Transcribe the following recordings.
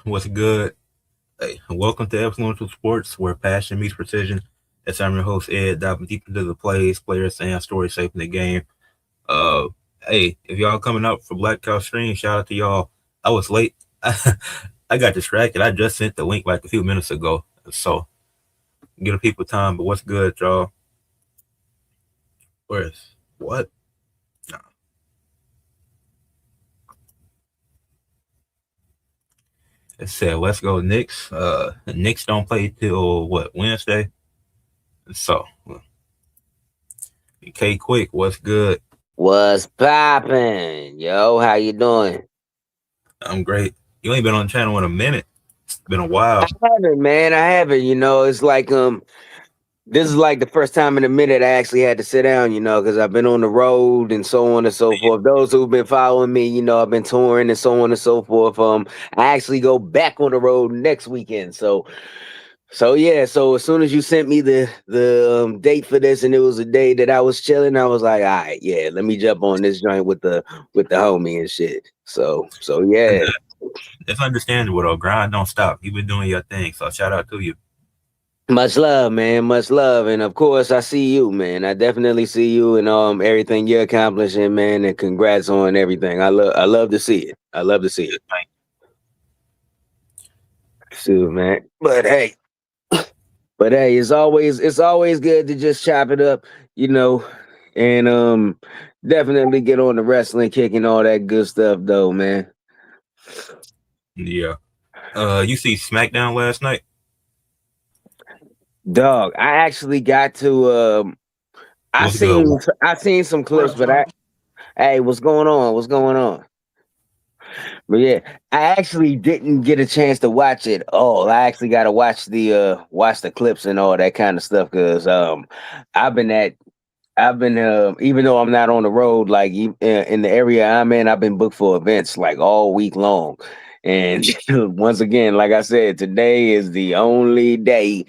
What's good? Hey, welcome to Influential Sports, where passion meets precision. As I'm your host, Ed, diving deep into the plays, players, and stories shaping the game. Uh, hey, if y'all coming up for Black Cow Stream, shout out to y'all. I was late. I got distracted. I just sent the link like a few minutes ago. So, give the people time. But what's good, y'all? Where's what? Nah. It said, let's go, Knicks. The Knicks don't play till what, Wednesday? So, K Quick, what's good? What's poppin'? Yo, how you doing? I'm great. You ain't been on the channel in a minute. It's been a I while. haven't, man. I haven't. It's like this is like the first time in a minute I actually had to sit down. Because I've been on the road and so on and so forth. Those who've been following me, I've been touring and so on and so forth. I actually go back on the road next weekend. So yeah. So as soon as you sent me the date for this, and it was a day that I was chilling, I was like, all right, yeah, let me jump on this joint with the homie and shit. So And yeah. it's understandable though. Grind don't stop. You've been doing your thing, so shout out to you. Much love, man. Much love, and of course, I see you, man. I definitely see you and everything you're accomplishing, man. And congrats on everything. I love to see it. I love to see it, Thank too, man. But hey, it's always good to just chop it up, you know, and definitely get on the wrestling kick and all that good stuff, though, man. you. Yeah. You see SmackDown last night? Dog, I actually got to I What's good? seen I seen some What clips, up, but Johnny? hey, what's going on? What's going on? But yeah, I actually didn't get a chance to watch it all. I actually got to watch the clips and all that kind of stuff because I've been at I've been even though I'm not on the road like in the area I'm in, I've been booked for events like all week long. And once again, like I said, today is the only day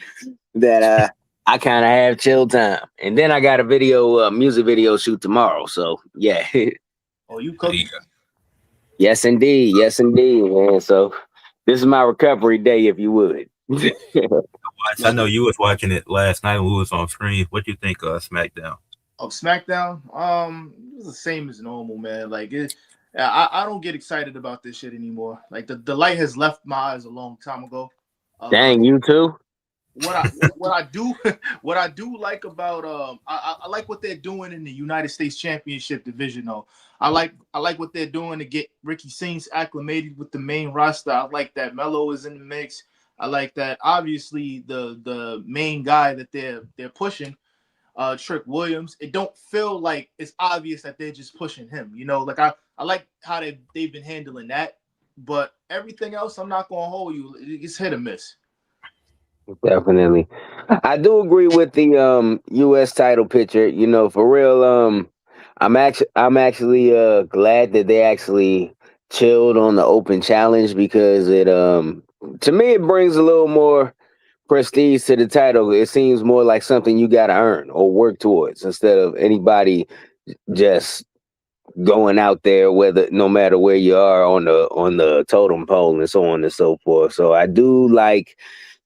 that I kind of have chill time. And then I got a music video shoot tomorrow. So yeah. Oh, you Yeah. cooking? Yes indeed, man. So this is my recovery day, if you would. I Like, know you was watching it last night when we was on screen. What you think of SmackDown? oh, SmackDown. It's the same as normal, man. I don't get excited about this shit anymore. Like the light has left my eyes a long time ago. Uh, Dang, you too? what I do what I do like about I like what they're doing in the United States Championship division though. I like what they're doing to get Ricky Saints acclimated with the main roster. I like that Melo is in the mix. I like that obviously the main guy that they're pushing, Trick Williams. It don't feel like it's obvious that they're just pushing him. I like how they've been handling that, but everything else I'm not gonna hold you. It's hit or miss. Definitely. I do agree with the US title picture, for real. I'm actually glad that they actually chilled on the open challenge because it to me it brings a little more prestige to the title. It seems more like something you gotta earn or work towards instead of anybody just going out there, whether no matter where you are on the totem pole and so on and so forth. So I do like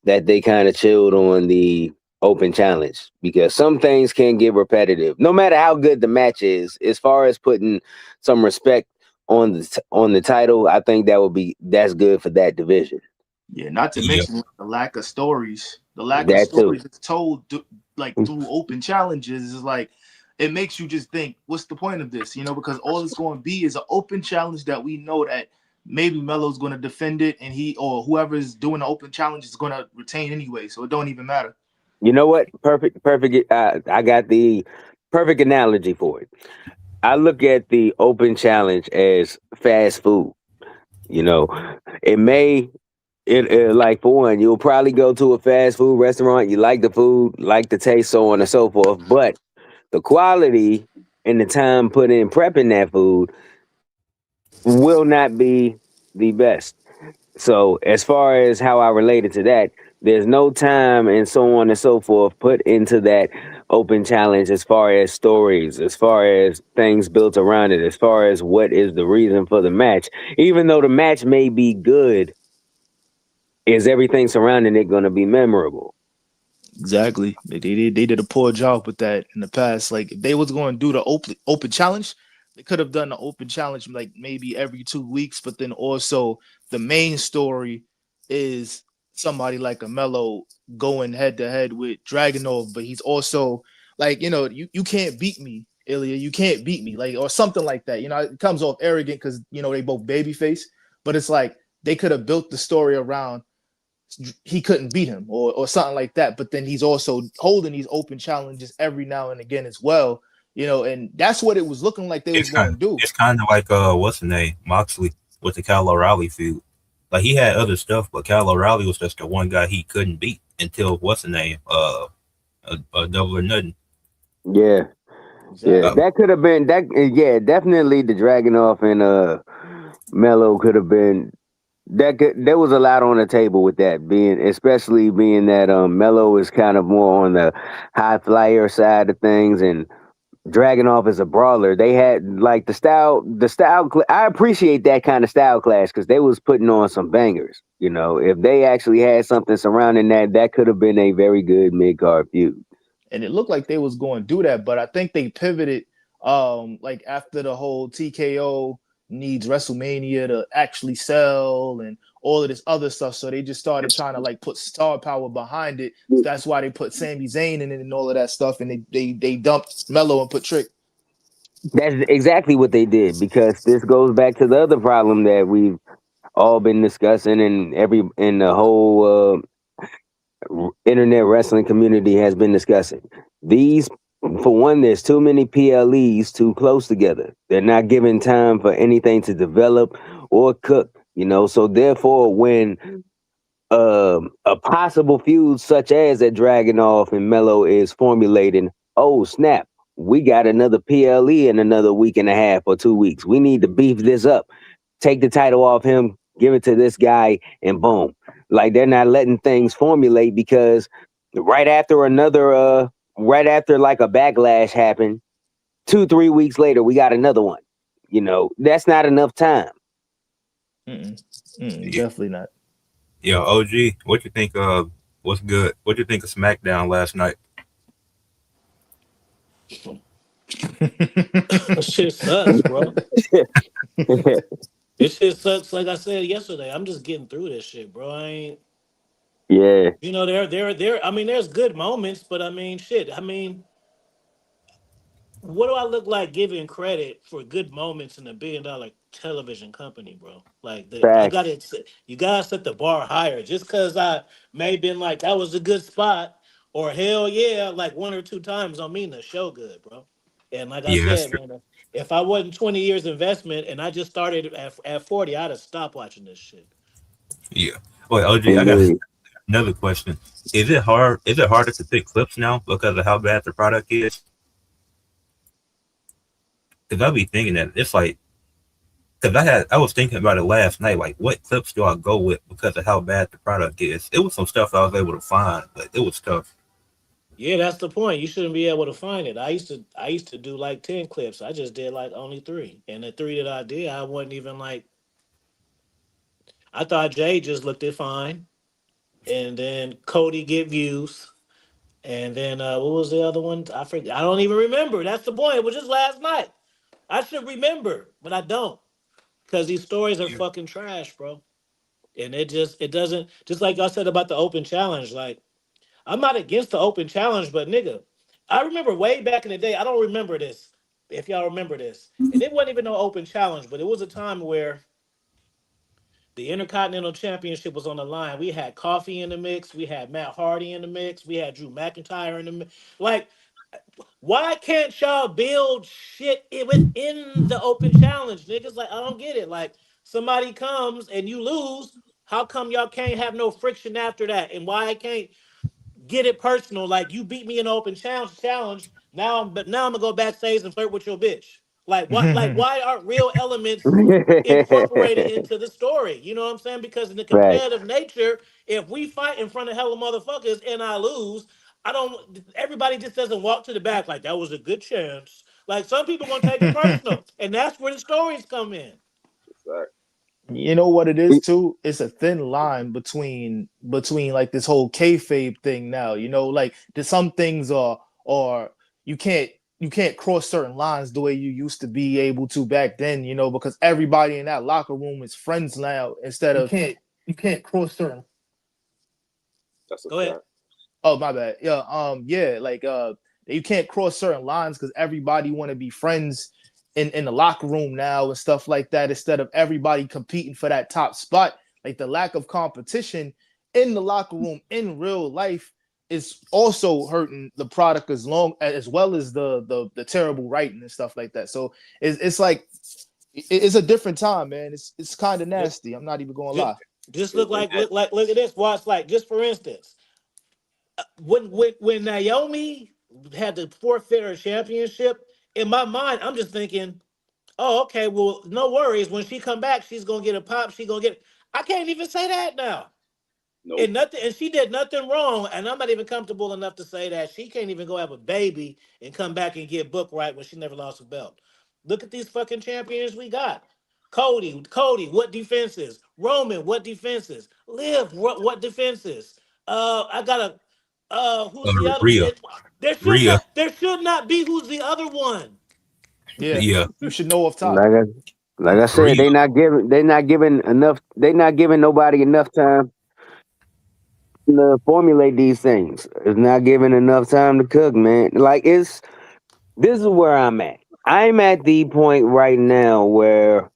that they kind of chilled on the open challenge because some things can get repetitive no matter how good the match is. As far as putting some respect on the title, I think that's good for that division. Yeah, not to Yeah. mention the lack of stories. The lack of That too. stories that's told like through open challenges is like it makes you just think, what's the point of this? Because all it's going to be is an open challenge that we know that maybe Melo's going to defend it, and he or whoever is doing the open challenge is going to retain anyway. So it don't even matter. You know what? Perfect. I got the perfect analogy for it. I look at the open challenge as fast food. You know, it may like for one, you'll probably go to a fast food restaurant. You like the food, like the taste, so on and so forth. But the quality and the time put in prepping that food will not be the best. So as far as how I related to that, there's no time and so on and so forth put into that open challenge as far as stories, as far as things built around it, as far as what is the reason for the match. Even though the match may be good, is everything surrounding it going to be memorable? Exactly. They did a poor job with that in the past. Like if they was going to do the open challenge, they could have done the open challenge like maybe every 2 weeks. But then also the main story is somebody like a Mello going head to head with Dragunov, but he's also like you can't beat me, Ilya. You can't beat me, like or something like that. It comes off arrogant because they both babyface, but it's like they could have built the story around he couldn't beat him or something like that. But then he's also holding these open challenges every now and again as well. And that's what it was looking like they was going to do. It's kind of like what's the name Moxley with the Kyle O'Reilly feud. Like he had other stuff, but Kyle O'Reilly was just the one guy he couldn't beat until what's the name Double or Nothing. Yeah, yeah, Uh, Exactly. that could have been that. Yeah, definitely the Dragonoff and Mello could have been that. There was a lot on the table with that being, especially being that Mello is kind of more on the high flyer side of things, and Dragonoff is a brawler. They had like I appreciate that kind of style clash because they was putting on some bangers. If they actually had something surrounding that, that could have been a very good mid card feud. And it looked like they was going to do that, but I think they pivoted like after the whole TKO needs WrestleMania to actually sell and all of this other stuff. So they just started trying to like put star power behind it. So that's why they put Sami Zayn in it and all of that stuff. And they dumped Mello and put Trick. That's exactly what they did because this goes back to the other problem that we've all been discussing, and the whole internet wrestling community has been discussing. These, for one, there's too many PLEs too close together. They're not giving time for anything to develop or cook. So therefore, when a possible feud such as that Dragonoff and Mello is formulating, oh snap, we got another PLE in another week and a half or 2 weeks. We need to beef this up, take the title off him, give it to this guy, and boom. Like they're not letting things formulate because right after right after like a backlash happened, 2-3 weeks later, we got another one. That's not enough time. Mm-mm. Mm-mm, yeah, definitely not. yeah, OG, what you think of what's good? What you think of SmackDown last night? Shit sucks, bro. This shit sucks. Like I said yesterday, I'm just getting through this shit, bro. I ain't. Yeah, There. I mean, there's good moments, but I mean, shit. I mean, what do I look like giving credit for good moments in a $1 billion television company, bro? Like I got facts. to you gotta set the bar higher. Just because I may have been like that was a good spot, or hell yeah, like one or two times don't mean the show good, bro. And like I Yeah, that's said, true. man, if I wasn't 20 years investment and I just started at 40, I'd have stopped watching this shit. Yeah. Wait, OG, I got Indeed. another question. Is it hard? Is it harder to pick clips now because of how bad the product is? Because I be thinking that it's like because I was thinking about it last night. Like, what clips do I go with because of how bad the product is? It was some stuff I was able to find, but it was tough. Yeah, that's the point. You shouldn't be able to find it. I used to do like 10 clips. I just did like only three. And the three that I did, I wasn't even like I thought Jay just looked it fine. And then Cody get views. And then what was the other one? I forget. I don't even remember. That's the point. It was just last night. I should remember, but I don't. Because these stories are Yeah. fucking trash, bro. And it doesn't just like I said about the open challenge, like I'm not against the open challenge, but nigga, I remember way back in the day. I don't remember this. If y'all remember this, and it wasn't even no open challenge, but it was a time where the Intercontinental Championship was on the line. We had Coffee in the mix. We had Matt Hardy in the mix. We had Drew McIntyre in the mix. Like, why can't y'all build shit within the open challenge, niggas? Like, I don't get it. Like, somebody comes and you lose. How come y'all can't have no friction after that? And why I can't get it personal. Like you beat me in an open challenge. But now I'm gonna go backstage and flirt with your bitch. Like what? Like why aren't real elements incorporated into the story? You know what I'm saying? Because in the Facts. competitive nature, if we fight in front of hella motherfuckers and I lose, I don't. Everybody just doesn't walk to the back like that was a good chance. Like some people gonna take it personal, and that's where the stories come in. You know what it is too? It's a thin line between like this whole kayfabe thing now. You know, like some things are you can't you can't cross certain lines the way you used to be able to back then. You know, because everybody in that locker room is friends now. Instead of you can't cross certain. That's a Go ahead. fact. Oh, my bad. Yeah, yeah, like you can't cross certain lines because everybody want to be friends in the locker room now and stuff like that. Instead of everybody competing for that top spot, like the lack of competition in the locker room in real life is also hurting the product as well as the terrible writing and stuff like that. So it's like it's a different time, man. It's kind of nasty. I'm not even gonna Just, lie. just look at this. Watch, like, just for instance, when Naomi had the forfeit her championship, in my mind, I'm just thinking, oh, okay, well, no worries. When she come back, she's gonna get a pop. She gonna get. I can't even say that now. Nope. And nothing, and she did nothing wrong. And I'm not even comfortable enough to say that she can't even go have a baby and come back and get booked right when she never lost a belt. Look at these fucking champions we got. Cody, what defenses? Roman, what defenses? Liv, what defenses? I got a who's the other? Rhea, Rhea, There should not be who's the other one. Yeah, yeah, you should know off top. Like I said, Rhea. they not giving nobody enough time to formulate these things. It's not giving enough time to cook, man. Like this is where I'm at. I'm at the point right now where,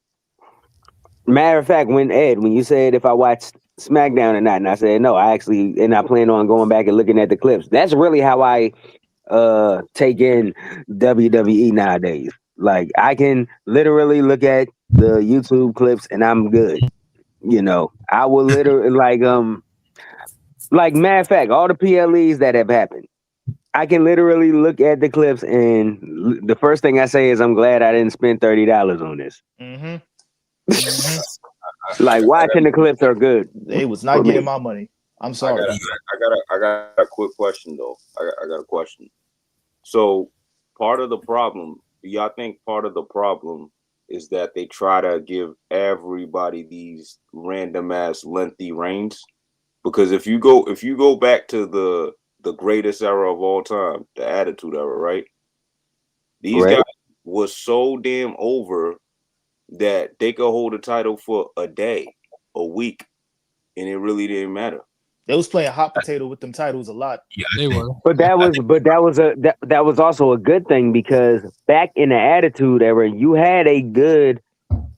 matter of fact, when you said if I watched SmackDown or not, and I said no, and I plan on going back and looking at the clips. That's really how I take in WWE nowadays. Like I can literally look at the YouTube clips and I'm good. You know, I will literally like matter of fact, all the PLEs that have happened. I can literally look at the clips and the first thing I say is I'm glad I didn't spend $30 on this. Mm-hmm. Mm-hmm. Like watching the clips are good. They was not for getting me. my money. I'm I sorry. got a quick question though. I got a question. So part of the problem, do y'all think part of the problem is that they try to give everybody these random ass lengthy reigns? Because if you go back to the greatest era of all time, the Attitude Era, right? These Right. guys was so damn over that they could hold a title for a day, a week, and it really didn't matter. They was playing hot potato with them titles a lot. Yeah, They were. But that was also a good thing because back in the Attitude Era, you had a good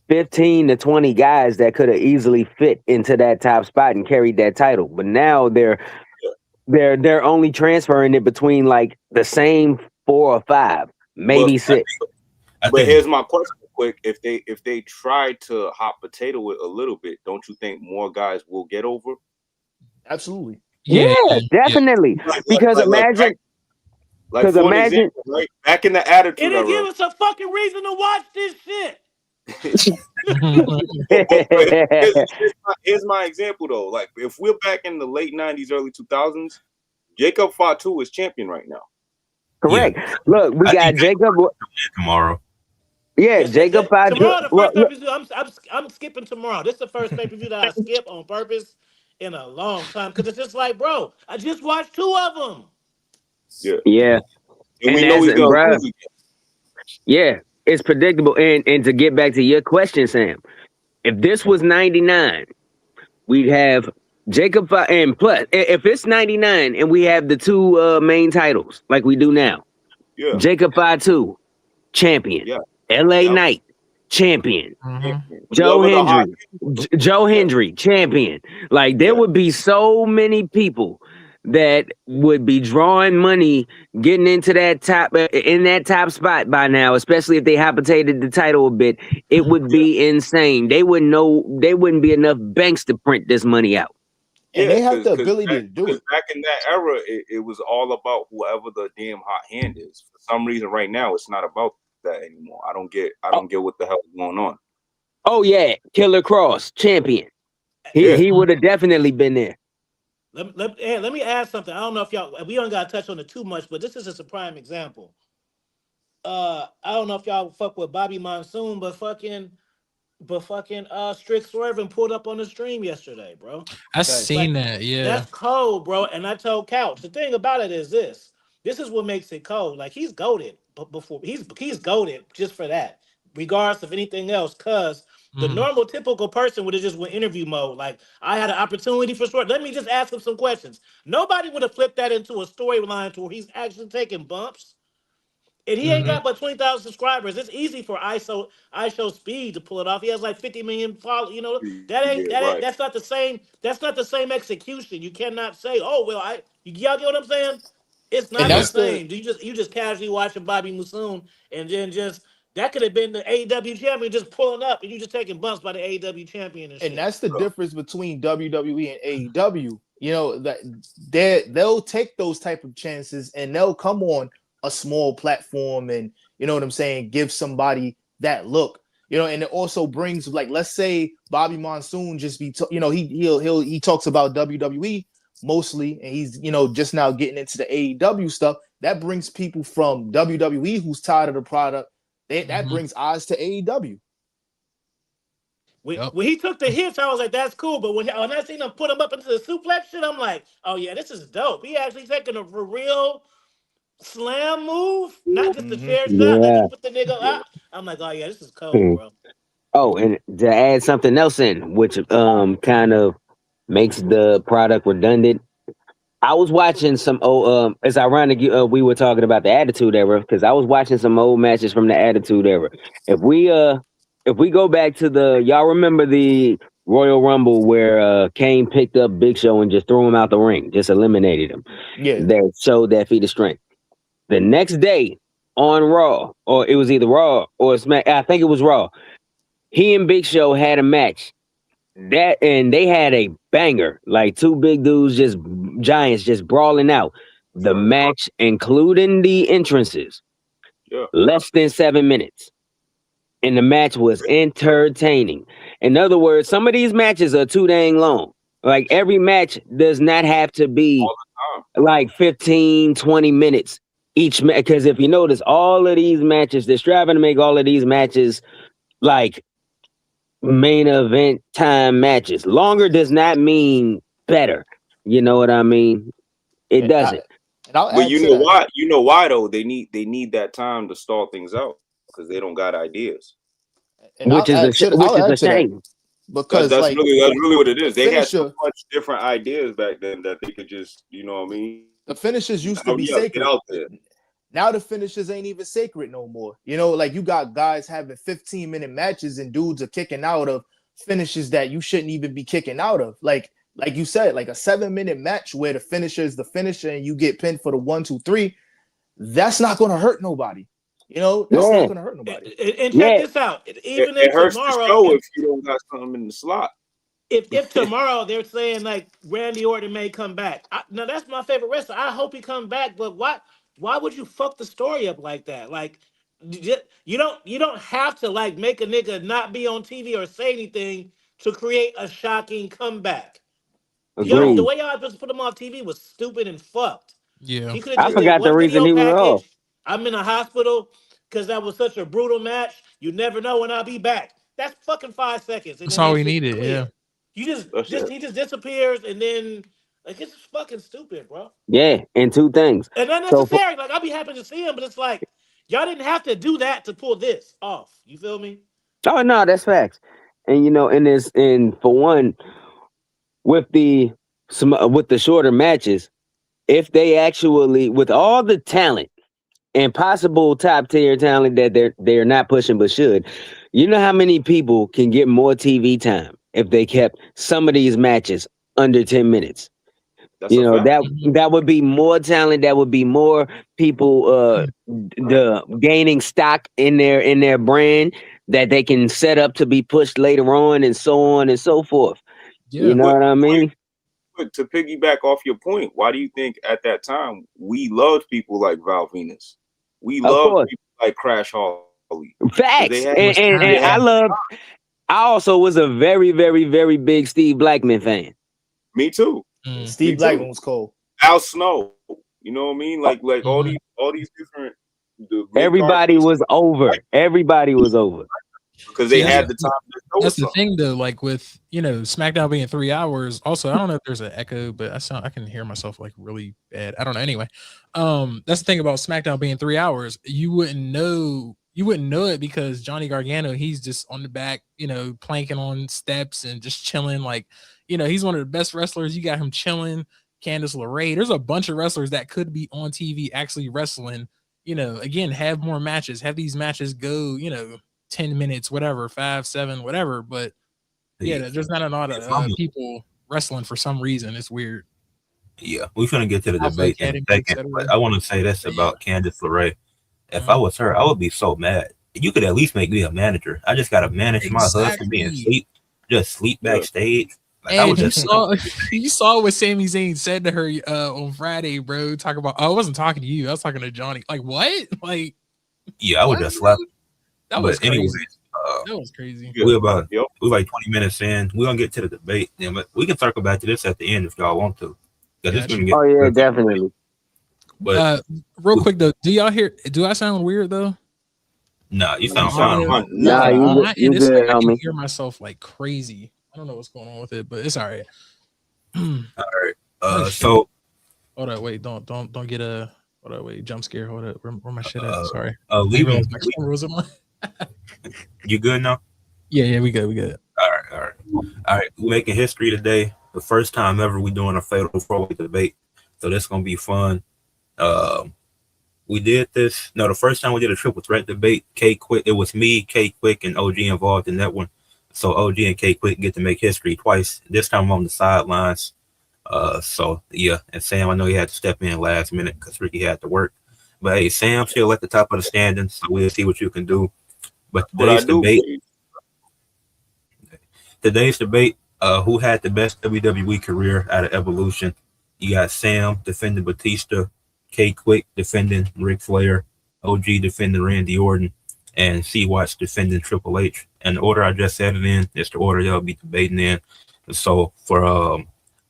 15 to 20 guys that could have easily fit into that top spot and carried that title. But now they're only transferring it between like the same 4 or 5, maybe But 6. I but think here's my question, quick: if they try to hot potato it a little bit, don't you think more guys will get over? Absolutely. Yeah, definitely. Because imagine, Like for an example, right? Back in the Attitude It'll give Era. us a fucking reason to watch this shit. Here's my example though. Like if we're back in the late '90s, early 2000s, Jacob Fatu is champion right now. correct. Look, we I got think Jacob. tomorrow. Yeah, Jacob Fatu. Tomorrow, the Well, first pay per view. I'm skipping tomorrow. This is the first pay per view that I skip on purpose in a long time because it's just like, bro, I just watched 2 of them. Yeah, yeah, and we and know he's gonna bruh, lose again. yeah, it's predictable. And to get back to your question, Sam, if this was 99, we'd have and plus, if it's 99 and we have the 2 main titles like we do now, Yeah, Jacob Fatu, champion. yeah. LA Yep. Knight, champion. Champion. Joe Whoever the hot- Hendry, Joe Hendry, champion. Like there Yeah. would be so many people that would be drawing money, getting into that top spot by now, especially if they hypothecated the title a bit. It would be insane. They wouldn't be enough banks to print this money out. And they have the 'cause ability back, to do 'cause it. back in that era, it was all about whoever the damn hot hand is. For some reason, right now, it's not about that anymore. I don't get what the hell is going on. Oh yeah, Killer Cross, champion. Yeah. He would have definitely been there. Let me ask something. I don't know if we don't got to touch on it too much, but this is just a prime example. I don't know if y'all fuck with Bobby Monsoon, but fucking but fucking Strict Swerving pulled up on the stream yesterday, bro. I Facts. seen Like that. Yeah. that's cold, bro. And I told Couch the thing about it is this. This is what makes it cold. Like he's goaded, but before he's goaded just for that, regardless of anything else. Cause the Mm, normal typical person would have just went interview mode. Like I had an opportunity for short. Let me just ask him some questions. Nobody would have flipped that into a storyline to where he's actually taking bumps. And he ain't hmm got but 20,000 subscribers. It's easy for ISO Speed to pull it off. He has like 50 million followers. You know, Yeah, right. that's not the same. That's not the same execution. You cannot say, oh well, y'all get what I'm saying? It's And not the Yeah. that's the same. You just casually watching Bobby Musoon and then just that could have been the AEW champion just pulling up and you just taking bumps by the AEW champion and and shit. that's the difference between WWE and AEW. You know that they'll take those type of chances and they'll come on a small platform and you know what I'm saying, give somebody that look. You know, and it also brings like let's say Bobby Monsoon just you know he talks about WWE mostly and he's you know just now getting into the AEW stuff. That brings people from WWE who's tired of the product. That hmm brings eyes to AEW. Yep. When he took the hits, I was like, "That's cool." But when I seen him put him up into the suplex shit, I'm like, "Oh yeah, this is dope." He actually taking a for real slam move, not just a Mm-hmm. chair shot. Like he Yeah. put the nigga Yeah. up. I'm like, "Oh yeah, this is cold, Hmm. bro." Oh, and to add something else in, which kind of makes the product redundant. I was watching some old. It's ironic we were talking about the Attitude Era because I was watching some old matches from the Attitude Era. If we if we go back to the y'all remember the Royal Rumble where Kane picked up Big Show and just threw him out the ring, just eliminated him. Yeah. That showed that feat of strength. The next day on Raw, or it was either Raw or Smack. I think it was Raw. He and Big Show had a match that and they had a banger, like two big dudes, just giants, just brawling out. The Sure. match, including the entrances, Yeah. less than 7 minutes, and the match was entertaining. In other words, some of these matches are too dang long. Like every match does not have to be All the time. like 15, 20 minutes each because if you notice all of these matches, they're striving to make all of these matches like main event time matches. Longer does not mean better. You know what I mean? It And, I, doesn't. and I'll But add you to know that. why? You know why though? They need that time to stall things out because they don't got ideas. And I'll add to Which I'll is a add to that shame. because like That's really what it the is. They had so finisher much different ideas back then that they could just, you know what I mean? the finishers used to be Hurry up, get sacred. out there. Now the finishers ain't even sacred no more. You know, like you got guys having 15-minute matches and dudes are kicking out of finishes that you shouldn't even be kicking out of. Like you said, like a 7-minute match where the finisher is the finisher and you get pinned for the 1, 2, 3. That's not going to hurt nobody. You know, that's Yeah, not going to hurt nobody. And check yeah. this out. It, Even it if hurts the tomorrow, show if you don't got something in the slot. if tomorrow they're saying like Randy Orton may come back, now that's my favorite wrestler. I hope he come back, but why would you fuck the story up like that? Like you don't have to like make a nigga not be on TV or say anything to create a shocking comeback. Yo, the Agreed. way y'all just put him off TV was stupid and fucked. Yeah. He could have I just did forgot the one reason video he was off. package. I'm in a hospital because that was such a brutal match. You never know when I'll be back. That's fucking 5 seconds, and That's then all they we shit needed. Yeah. clear. You just, That's just it. he just disappears, and then like it's just fucking stupid, bro. Yeah, and two things. And So for, unnecessary. Like I'll be happy to see him, but it's like y'all didn't have to do that to pull this off. You feel me? oh no, that's facts. And and for one, with with the shorter matches, if they actually with all the talent and possible top tier talent that they're not pushing but should. You know how many people can get more TV time if they kept some of these matches under 10 minutes? That's You a know fact. Mhm. that would be more talent. That would be more people the gaining stock in their brand that they can set up to be pushed later on and so forth. You Yeah. know But, what I mean? but to piggyback off your point, why do you think at that time we loved people like Val Venus? We Of loved course, people like Crash Holly because they facts. had It was they And had passion. I also was a very very very big Steve Blackman fan. me too, Mm. me Steve too. Blackman was cold. Al Snow, you know what I mean? Like hmm all these different the mid card Everybody pieces. was over. Everybody was over. because See, they had the time to show that's us the something. thing though. Like with SmackDown being 3 hours. Also, I don't know if there's an echo, but I can hear myself like really bad. I don't know. Anyway, that's the thing about SmackDown being 3 hours. You wouldn't know it because Johnny Gargano, he's just on the back, planking on steps and just chilling. Like, he's one of the best wrestlers. You got him chilling. Candice LeRae. There's a bunch of wrestlers that could be on TV actually wrestling. Again, have more matches. Have these matches go. 10 minutes, whatever, 5, 7, whatever. But yeah, Yeah. there's not a lot of If I'm, people wrestling for some reason. It's weird. yeah, we're gonna get to the Alpha debate in a Academy, second, etc. but I want to say this But yeah. about Candice LeRae. If I Mhm. was her, I would be so mad. You could at least make me a manager. I just gotta manage my husband being Exactly. asleep, just sleep Yeah. backstage. Like I And was you just saw you saw what Sami Zayn said to her on Friday, bro. Talk about I wasn't talking to you. I was talking to Johnny. Like what? Like yeah, I would what, just bro? slap. That was But anyways, crazy. That was crazy. Yeah. Yep. we're like 20 minutes in. We're gonna get to the debate, then, but we can circle back to this at the end if y'all want to, because it's gonna Gotcha. get. Oh yeah, definitely. But Real quick though, do y'all hear? Do I sound weird though? nah, you On my sound You fine. audio? sound Yeah, Nah, like nice. on my end, you it's like good, I can homie. hear myself like crazy. I don't know what's going on with it, but it's all right. All right. Oh shit! So Hold up, wait, don't get a. Hold up, wait, jump scare. Hold up, where my shit at? Sorry, I didn't leaving. realize my camera was on. You good now? Yeah, we good, we good. All right. We're making history today. The first time ever we doing a fatal four-way debate. So that's gonna be fun. Um, we did this. No, the first time we did a triple threat debate, K Quick. It was me, K Quick, and OG involved in that one. So OG and K Quick get to make history twice. This time on the sidelines. So yeah, and Sam, I know you had to step in last minute because Ricky had to work. But hey, Sam still at the top of the standings, so we'll see what you can do. But What I do, baby. today's debate, who had the best WWE career out of Evolution? You got Sam defending Batista, K Quick defending Ric Flair, OG defending Randy Orton, and C Watts defending Triple H. And the order I just said it in is the order they'll be debating in. So for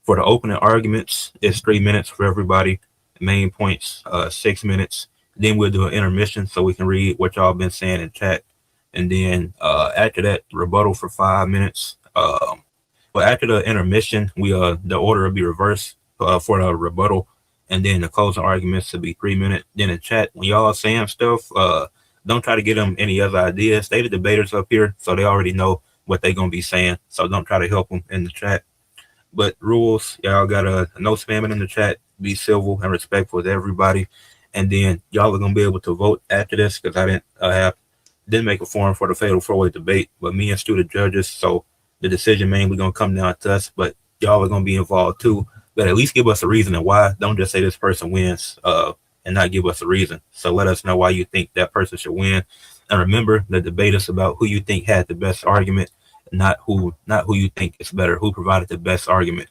the opening arguments, it's 3 minutes for everybody. Main points, 6 minutes. Then we'll do an intermission so we can read what y'all been saying in chat. And then after that, rebuttal for 5 minutes. Well, after the intermission, the order will be reversed for the rebuttal, and then the closing arguments will be 3 minutes. Then in chat, when y'all saying stuff, don't try to get them any other ideas. They the debaters up here, so they already know what they gonna be saying. So don't try to help them in the chat. But rules, y'all gotta no spamming in the chat. Be civil and respectful to everybody, and then y'all are gonna be able to vote after this because I didn't make a forum for the fatal four-way debate, but me and Stu the judges, so the decision mainly gonna come down to us. But y'all are gonna be involved too. But at least give us a reason and why. Don't just say this person wins, and not give us a reason. So let us know why you think that person should win. And remember, the debate is about who you think had the best argument, not who you think is better, who provided the best argument.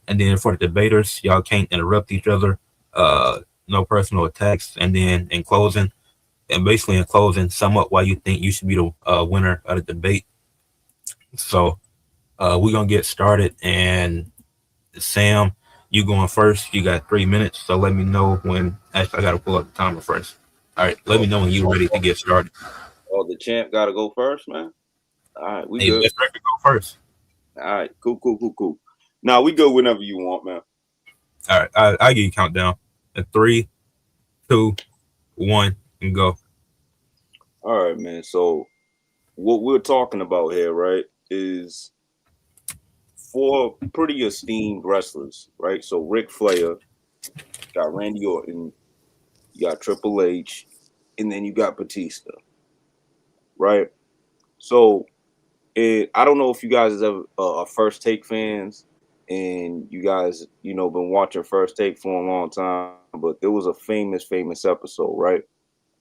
And then for the debaters, y'all can't interrupt each other. No personal attacks. And then basically in closing, sum up why you think you should be the winner of the debate. So we're gonna get started. And Sam, you going first. You got 3 minutes. So let me know when. Actually, I gotta pull up the timer first. All right, let me know when you're ready to get started. Oh, the champ got to go first, man. All right, we Hey, good. best record go first. All right, cool. Now we go whenever you want, man. All right, I give you countdown. 3, 2, 1, and go. All right, man. So what we're talking about here, right, is four pretty esteemed wrestlers, right? So Ric Flair, got Randy Orton, you got Triple H, and then you got Batista, right? So I don't know if you guys ever are First Take fans, and you guys, been watching First Take for a long time, but there was a famous episode, right?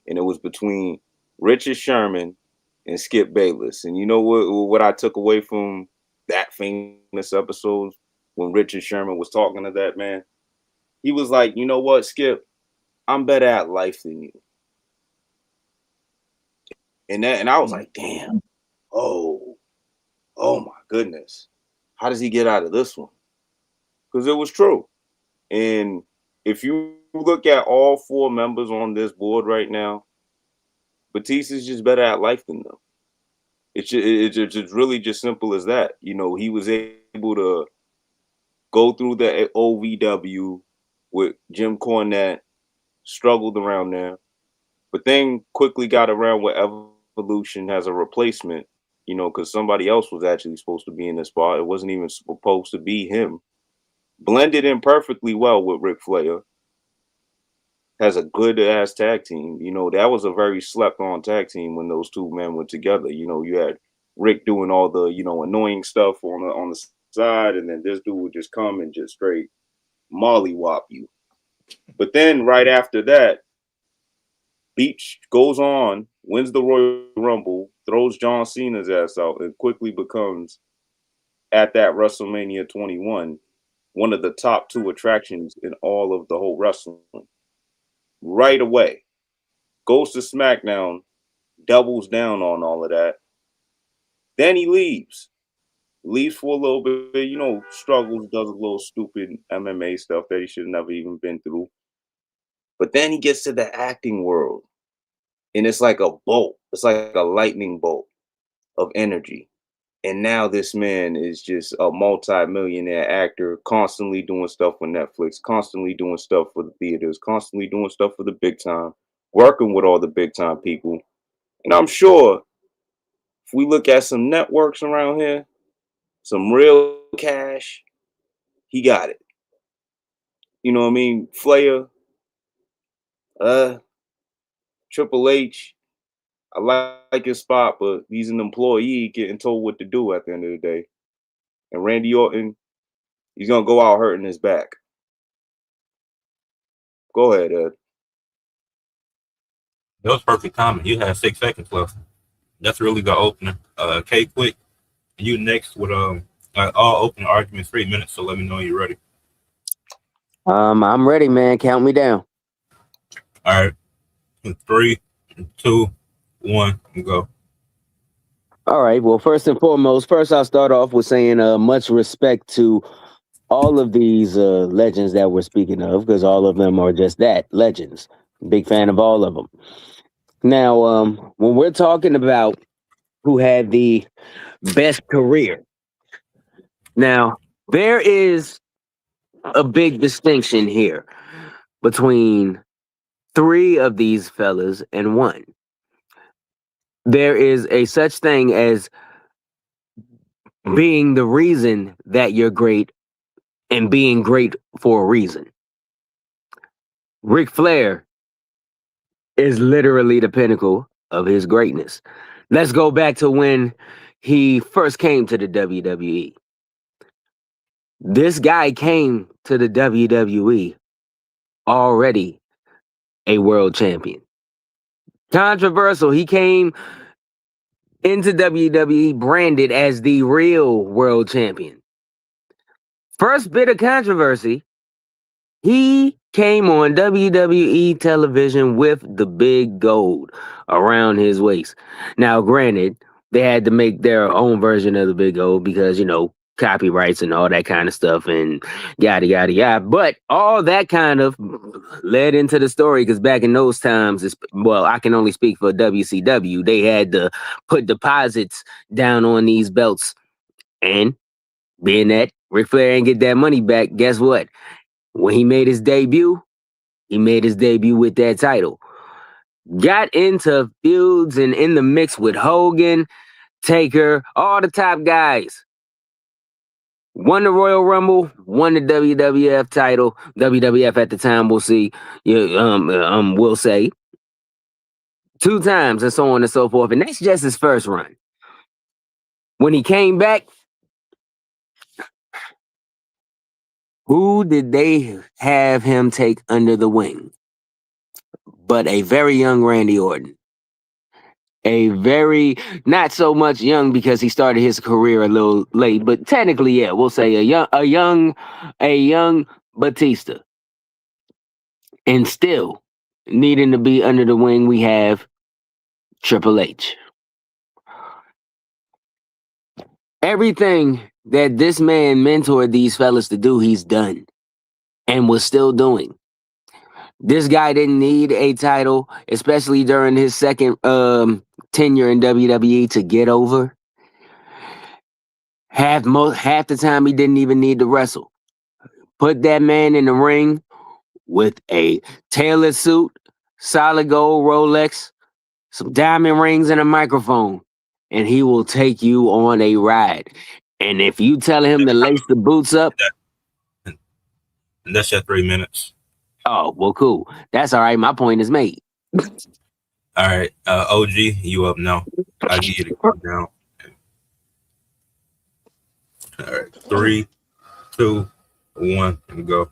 And it was between Richard Sherman and Skip Bayless. And you know what I took away from that famous episode when Richard Sherman was talking to that man? He was like, you know what, Skip? I'm better at life than you. And I was like, damn. Oh my goodness. How does he get out of this one? Because it was true. And if you look at all four members on this board right now, Batista's just better at life than them. It's really just simple as that. You know, he was able to go through the OVW with Jim Cornette, struggled around there, but then quickly got around with Evolution as a replacement, you know, because somebody else was actually supposed to be in the spot. It wasn't even supposed to be him. Blended in perfectly well with Ric Flair. Has a good ass tag team. You know, that was a very slept on tag team when those two men were together. You know, you had Rick doing all the, you know, annoying stuff on the side, and then this dude would just come and just straight mollywop you. But then right after that, Beach goes on, wins the Royal Rumble, throws John Cena's ass out, and quickly becomes, at that WrestleMania 21, one of the top two attractions in all of the whole wrestling. Right away. Goes to SmackDown, doubles down on all of that. Then he leaves. Leaves for a little bit, you know, struggles, does a little stupid MMA stuff that he should have never even been through. But then he gets to the acting world. And it's like a bolt. It's like a lightning bolt of energy. And now this man is just a multi-millionaire actor, constantly doing stuff for Netflix, constantly doing stuff for the theaters, constantly doing stuff for the big time, working with all the big time people. And I'm sure if we look at some networks around here, some real cash, he got it. You know what I mean? Flair, uh, Triple H, I like his spot, but he's an employee getting told what to do at the end of the day. And Randy Orton, he's gonna go out hurting his back. Go ahead, Ed. That was perfect timing. You had 6 seconds left. That's really good opener. K Quick, you next with like all open arguments, 3 minutes. So let me know when you're ready. I'm ready, man. Count me down. All right, 3, 2, 1, go. All right. Well, first and foremost, I'll start off with saying much respect to all of these legends that we're speaking of, because all of them are just that, legends. Big fan of all of them. Now, when we're talking about who had the best career, now there is a big distinction here between three of these fellas and one. There is a such thing as being the reason that you're great and being great for a reason. Ric Flair is literally the pinnacle of his greatness. Let's go back to when he first came to the WWE. This guy came to the WWE already a world champion. Controversial, he came into WWE branded as the real world champion. First bit of controversy, he came on WWE television with the big gold around his waist. Now, granted, they had to make their own version of the big gold because, you know, copyrights and all that kind of stuff and yada, yada, yada. But all that kind of led into the story because back in those times, well, I can only speak for WCW. They had to put deposits down on these belts. And being that Ric Flair ain't get that money back, guess what? When he made his debut with that title. Got into feuds and in the mix with Hogan, Taker, all the top guys. Won the Royal Rumble, won the WWF title. WWF at the time, we'll see. We'll say 2 times and so on and so forth. And that's just his first run. When he came back, who did they have him take under the wing? But a very young Randy Orton. A very, not so much young because he started his career a little late, but technically, yeah, we'll say a young Batista. And still, needing to be under the wing, we have Triple H. Everything that this man mentored these fellas to do, he's done and was still doing. This guy didn't need a title, especially during his second tenure in WWE to get over, half the time he didn't even need to wrestle. Put that man in the ring with a tailored suit, solid gold Rolex, some diamond rings, and a microphone, and he will take you on a ride. And if you tell him to lace the boots up, And that's your 3 minutes. oh, well, cool. That's all right. My point is made. All right, OG, you up now. I'll give you the countdown. All right, 3, 2, 1, and go.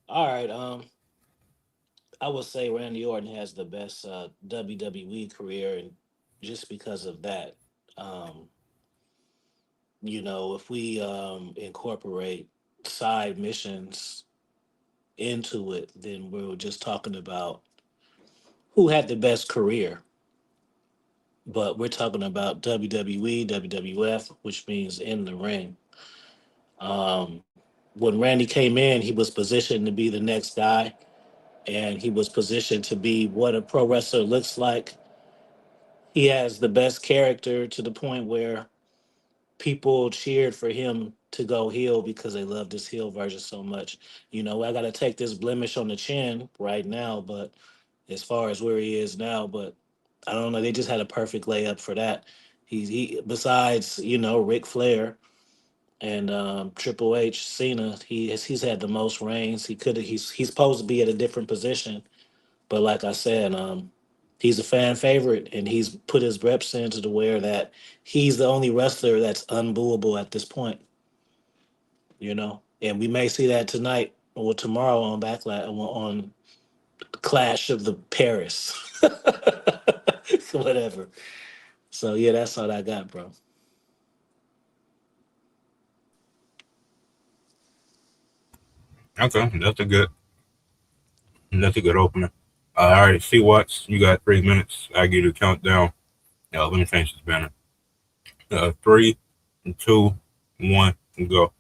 All right. I would say Randy Orton has the best WWE career, and just because of that, um, if we incorporate side missions into it, then we were just talking about who had the best career. But we're talking about WWE, WWF, which means in the ring. Um, when Randy came in, he was positioned to be the next guy, and he was positioned to be what a pro wrestler looks like. He has the best character to the point where people cheered for him to go heel because they loved his heel version so much. I got to take this blemish on the chin right now, but as far as where he is now, but I don't know. They just had a perfect layup for that. He besides Ric Flair and Triple H, Cena, he's had the most reigns. He's supposed to be at a different position, but like I said, he's a fan favorite, and he's put his reps into the where that he's the only wrestler that's unbooable at this point. And we may see that tonight or tomorrow on Backlash on Clash of the Paris, whatever. So yeah, that's all I got, bro. Okay, that's a good opener. All right, see Watts, you got 3 minutes. I give you a countdown. Let me change this banner. 3, 2, 1, go.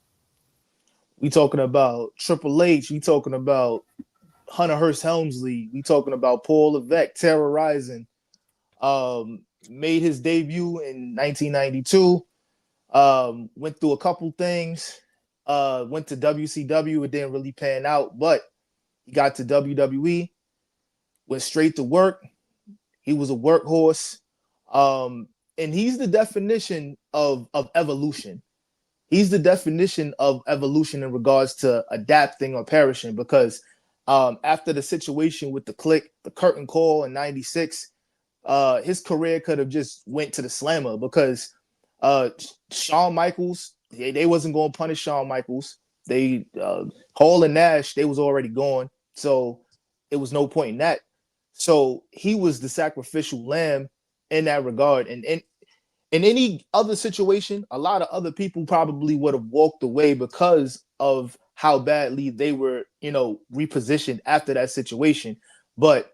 We talking about Triple H. We talking about Hunter Hearst Helmsley. We talking about Paul Levesque terrorizing. Made his debut in 1992. Went through a couple things. Went to WCW. It didn't really pan out, but he got to WWE. Went straight to work. He was a workhorse. And he's the definition of evolution. He's the definition of evolution in regards to adapting or perishing, because after the situation with the curtain call in 96, his career could have just went to the slammer, because Shawn Michaels, they wasn't going to punish Shawn Michaels. They Hall and Nash, they was already gone. So it was no point in that. So he was the sacrificial lamb in that regard. And in any other situation, a lot of other people probably would have walked away because of how badly they were, repositioned after that situation. But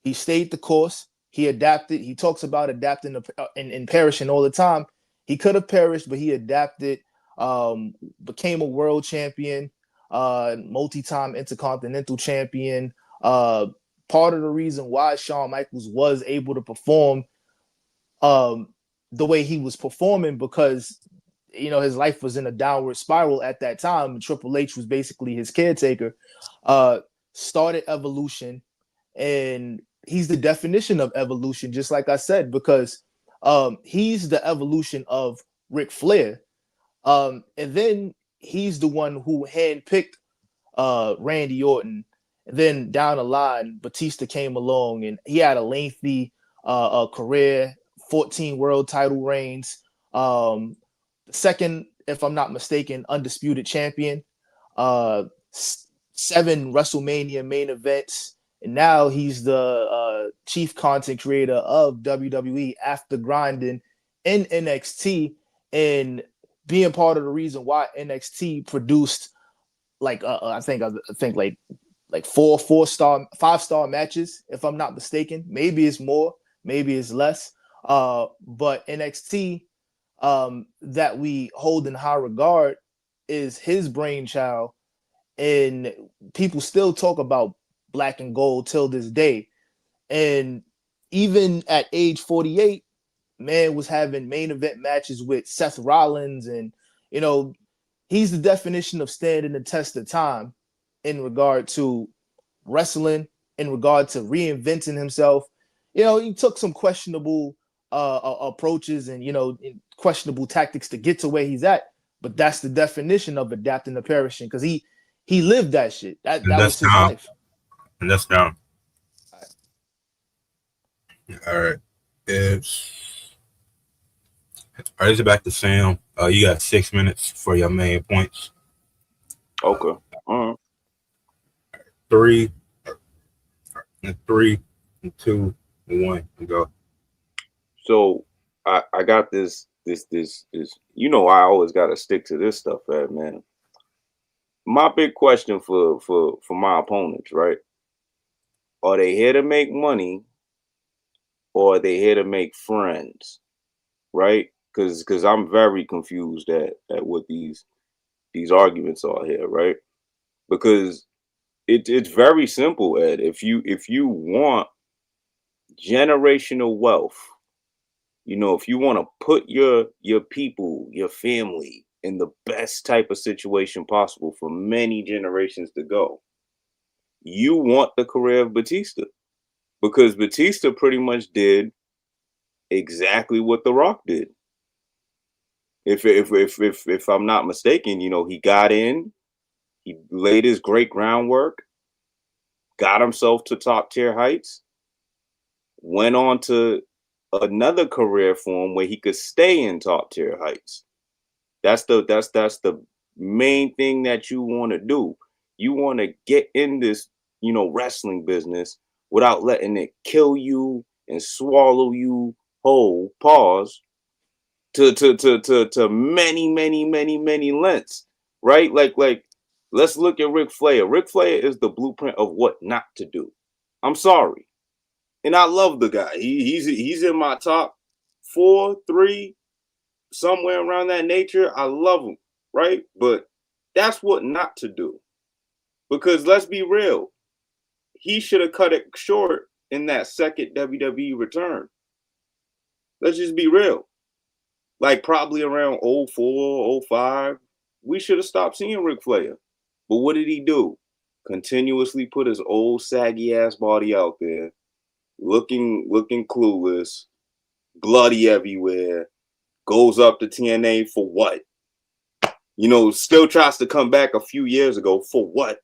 he stayed the course. He adapted. He talks about adapting and perishing all the time. He could have perished, but he adapted, became a world champion, multi-time intercontinental champion. Part of the reason why Shawn Michaels was able to perform the way he was performing, because his life was in a downward spiral at that time. Triple H was basically his caretaker. Started Evolution, and he's the definition of evolution, just like I said, because he's the evolution of Ric Flair. And then he's the one who handpicked Randy Orton. And then down the line, Batista came along, and he had a lengthy career, 14 world title reigns, second, if I'm not mistaken, undisputed champion, 7 WrestleMania main events, and now he's the chief content creator of WWE after grinding in NXT and being part of the reason why NXT produced I think like 5-star matches, if I'm not mistaken. Maybe it's more, maybe it's less. But NXT, that we hold in high regard, is his brainchild, and people still talk about Black and Gold till this day. And even at age 48, man was having main event matches with Seth Rollins, and you know, he's the definition of standing the test of time in regard to wrestling, in regard to reinventing himself. You know, he took some questionable approaches and questionable tactics to get to where he's at, but that's the definition of adapting to perishing, because he lived that shit. That And was that's his down. life. And that's down. All right. All right, it's back to Sam. You got 6 minutes for your main points. Okay. All right. 3, 2, 1, and go. So I got this. You know, I always got to stick to this stuff, man. My big question for my opponents, right? Are they here to make money, or are they here to make friends, right? Because I'm very confused at what these arguments are here, right? Because it's very simple, Ed. If you want generational wealth, if you want to put your people, your family in the best type of situation possible for many generations to go, you want the career of Batista, because Batista pretty much did exactly what The Rock did. If I'm not mistaken, he got in, he laid his great groundwork, got himself to top tier heights, went on to another career for him where he could stay in top tier heights. That's the main thing that you want to do. You want to get in this, wrestling business without letting it kill you and swallow you whole. Pause. To many lengths, right? Like let's look at Ric Flair. Ric Flair is the blueprint of what not to do. I'm sorry, and I love the guy. He's in my top 4, 3, somewhere around that nature. I love him, right? But that's what not to do, because let's be real, he should have cut it short in that second WWE return. Let's just be real. Like probably around 04, 05, we should have stopped seeing Ric Flair. But what did he do? Continuously put his old saggy ass body out there, looking clueless, bloody everywhere, goes up to TNA for what? Still tries to come back a few years ago for what?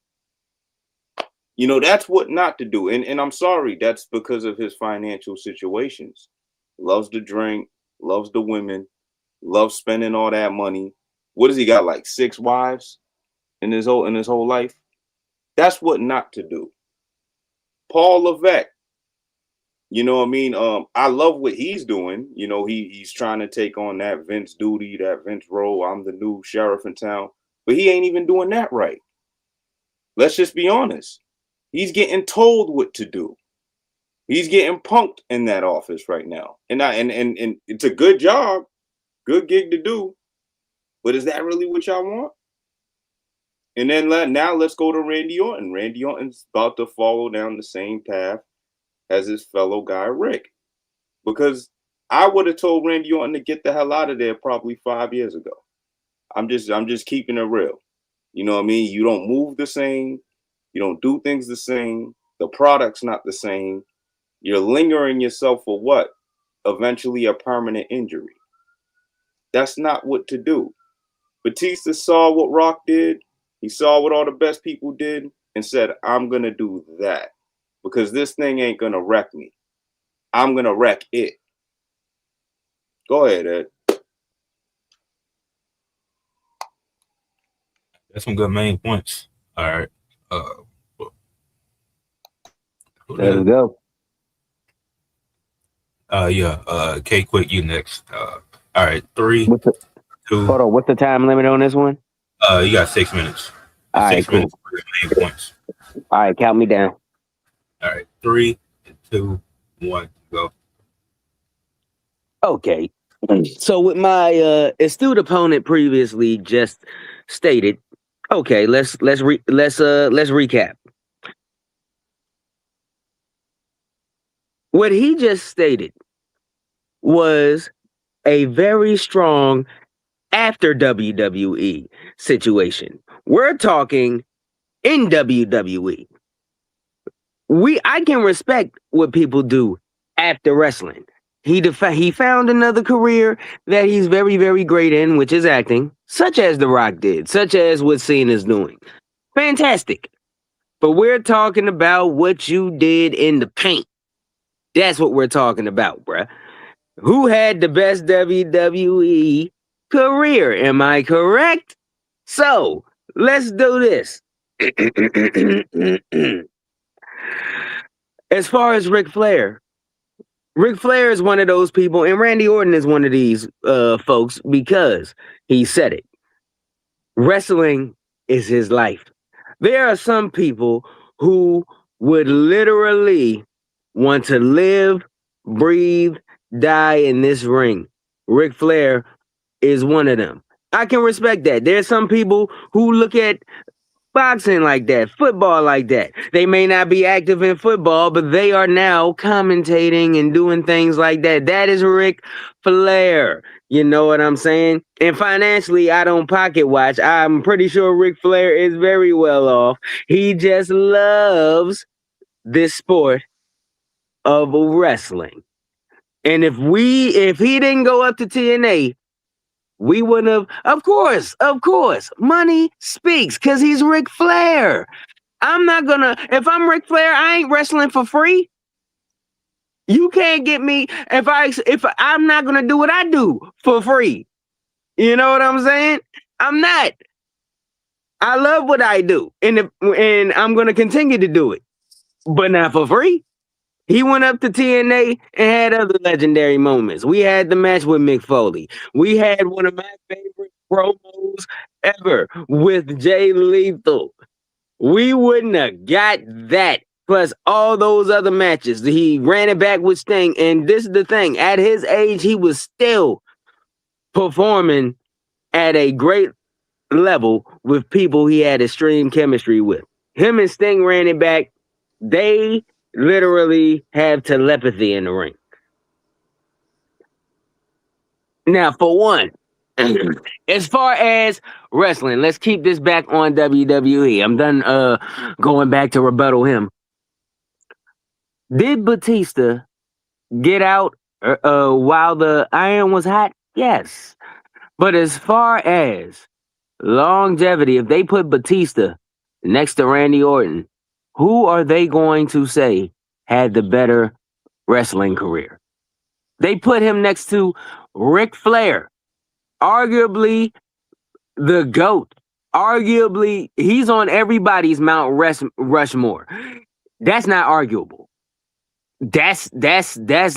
That's what not to do. And I'm sorry, that's because of his financial situations. Loves to drink, loves the women, loves spending all that money. What does he got, like 6 wives in his whole life? That's what not to do. Paul Levesque, you know what I mean? I love what he's doing. He's trying to take on that Vince duty, that Vince role. I'm the new sheriff in town, but he ain't even doing that right. Let's just be honest. He's getting told what to do. He's getting punked in that office right now, and it's a good job, good gig to do. But is that really what y'all want? And then now let's go to Randy Orton. Randy Orton's about to follow down the same path as his fellow guy Rick, because I would have told Randy Orton to get the hell out of there probably 5 years ago. I'm just keeping it real. You know what I mean? You don't move the same. You don't do things the same. The product's not the same. You're lingering yourself for what? Eventually a permanent injury. That's not what to do. Batista saw what Rock did. He saw what all the best people did and said, I'm going to do that, because this thing ain't going to wreck me. I'm going to wreck it. Go ahead, Ed. That's some good main points. All right. Let's go. Yeah. K Quick, you next. All right. 3, What's the, 2. hold on. What's the time limit on this one? You got 6 minutes. All right, 6 cool. minutes for your main points. All right, count me down. All right. 3, 2, 1, go. Okay. So with my astute opponent previously just stated, okay, let's recap. What he just stated was a very strong after WWE situation. We're talking in WWE. I can respect what people do after wrestling. He found another career that he's very, very great in, which is acting, such as The Rock did, such as what Cena's doing. Fantastic. But we're talking about what you did in the paint. That's what we're talking about, bruh. Who had the best WWE career? Am I correct? So, let's do this. As far as Ric Flair is one of those people, and Randy Orton is one of these folks because he said it. Wrestling is his life. There are some people who would literally want to live, breathe, die in this ring. Ric Flair is one of them. I can respect that. There's some people who look at boxing like that, football like that. They may not be active in football, but they are now commentating and doing things like that. That is Ric Flair. You know what I'm saying? And financially, I don't pocket watch. I'm pretty sure Ric Flair is very well off. He just loves this sport of wrestling. And if he didn't go up to TNA, we wouldn't have. Of course. Money speaks because he's Ric Flair. If I'm Ric Flair, I ain't wrestling for free. You can't get me if I'm not gonna do what I do for free. You know what I'm saying? I'm not. I love what I do, and I'm gonna continue to do it, but not for free. He went up to TNA and had other legendary moments. We had the match with Mick Foley. We had one of my favorite promos ever with Jay Lethal. We wouldn't have got that. Plus all those other matches. He ran it back with Sting. And this is the thing. At his age, he was still performing at a great level with people he had extreme chemistry with. Him and Sting ran it back. They literally have telepathy in the ring. Now, for one, as far as wrestling, let's keep this back on WWE. I'm done going back to rebuttal him. Did Batista get out while the iron was hot? Yes. But as far as longevity, if they put Batista next to Randy Orton, who are they going to say had the better wrestling career? They put him next to Ric Flair, arguably the GOAT. Arguably, he's on everybody's Mount Rushmore. That's not arguable. That's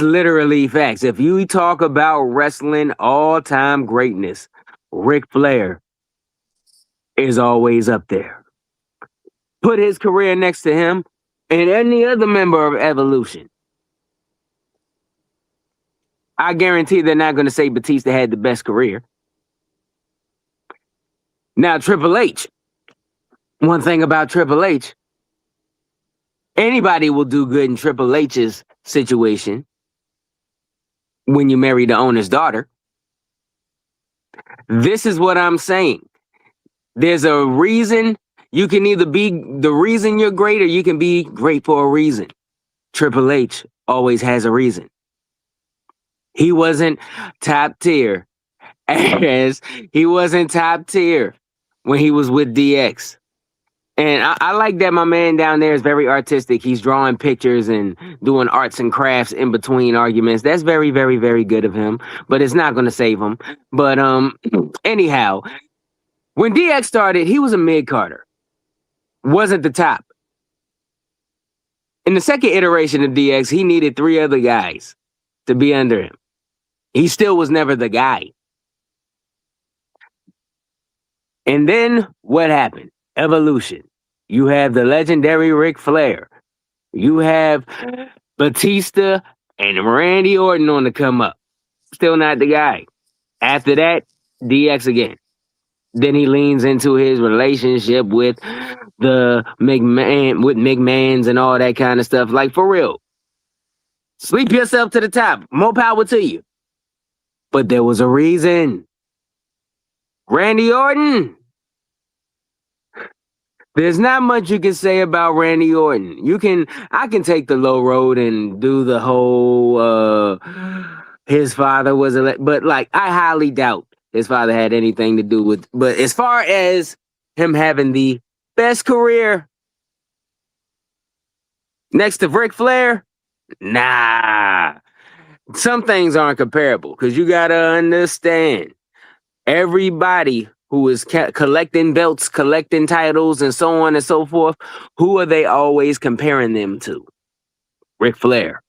literally facts. If you talk about wrestling all-time greatness, Ric Flair is always up there. Put his career next to him and any other member of Evolution. I guarantee they're not going to say Batista had the best career. Now, Triple H. One thing about Triple H, anybody will do good in Triple H's situation when you marry the owner's daughter. This is what I'm saying. There's a reason. You can either be the reason you're great or you can be great for a reason. Triple H always has a reason. He wasn't top tier as he wasn't top tier when he was with DX. And I like that my man down there is very artistic. He's drawing pictures and doing arts and crafts in between arguments. That's very, very, very good of him, but it's not going to save him. But anyhow, when DX started, he was a mid-carder. Wasn't the top. In the second iteration of DX, he needed 3 other guys to be under him. He still was never the guy. And then what happened? Evolution. You have the legendary Ric Flair. You have Batista and Randy Orton on the come up. Still not the guy. After that, DX again. Then he leans into his relationship with the McMahons and all that kind of stuff. Like, for real. Sleep yourself to the top. More power to you. But there was a reason. Randy Orton. There's not much you can say about Randy Orton. I can take the low road and do the whole his father was but like I highly doubt his father had anything to do with, but as far as him having the best career next to Ric Flair, nah. Some things aren't comparable because you gotta understand everybody who is collecting belts, collecting titles, and so on and so forth. Who are they always comparing them to? Ric Flair.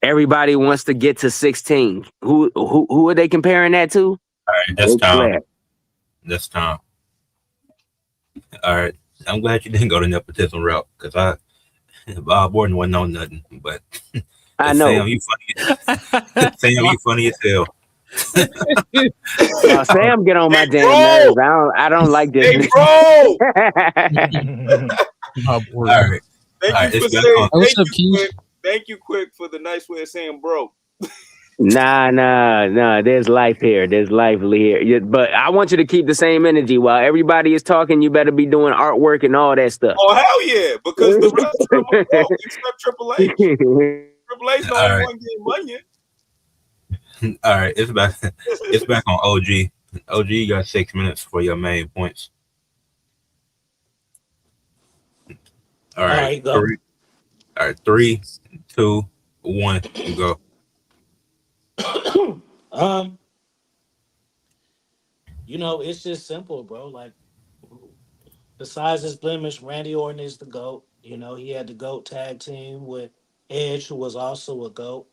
Everybody wants to get to 16. Who are they comparing that to? All right, that's Ric Tom. Flair. That's Tom. All right. I'm glad you didn't go the nepotism route because Bob Orton wasn't on nothing. But I know. Sam, you funny as hell. Sam get on my damn bro. nerves. I don't like this. Hey, bro. Bob All Orton. right. Thank you for it's been saying. What's up, Keith? Thank you, Quick, for the nice way of saying bro. Nah. There's life here. There's life here. But I want you to keep the same energy while everybody is talking. You better be doing artwork and all that stuff. Oh hell yeah! Because the rest of them are broke except Triple H. Triple H the All only right. one getting money. All right, it's back. It's back on OG. OG, you got 6 minutes for your main points. All right, All right, go. All right, 3, 2, 1, go. It's just simple, bro. Like, besides his blemish, Randy Orton is the GOAT. He had the GOAT tag team with Edge, who was also a GOAT.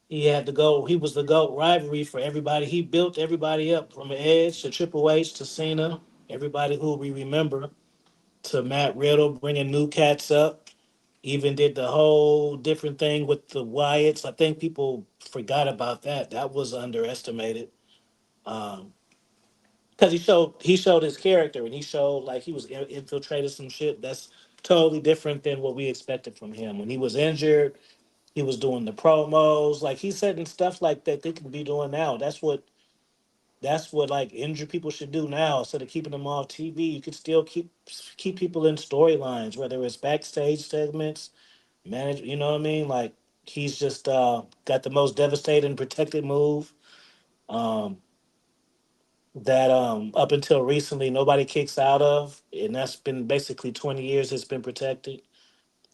He was the GOAT rivalry for everybody. He built everybody up from Edge to Triple H to Cena, everybody who we remember, to Matt Riddle bringing new cats up. Even did the whole different thing with the Wyatts. I think people forgot about that. That was underestimated. Because he showed his character, and he showed like he was infiltrated some shit that's totally different than what we expected from him. When he was injured, he was doing the promos, like he's setting stuff like that they can be doing now. That's what like injured people should do now. Instead of keeping them off TV, you could still keep people in storylines, whether it's backstage segments, manage. You know what I mean? Like he's just got the most devastating protected move. Um, that up until recently nobody kicks out of, and that's been basically 20 years it's been protected.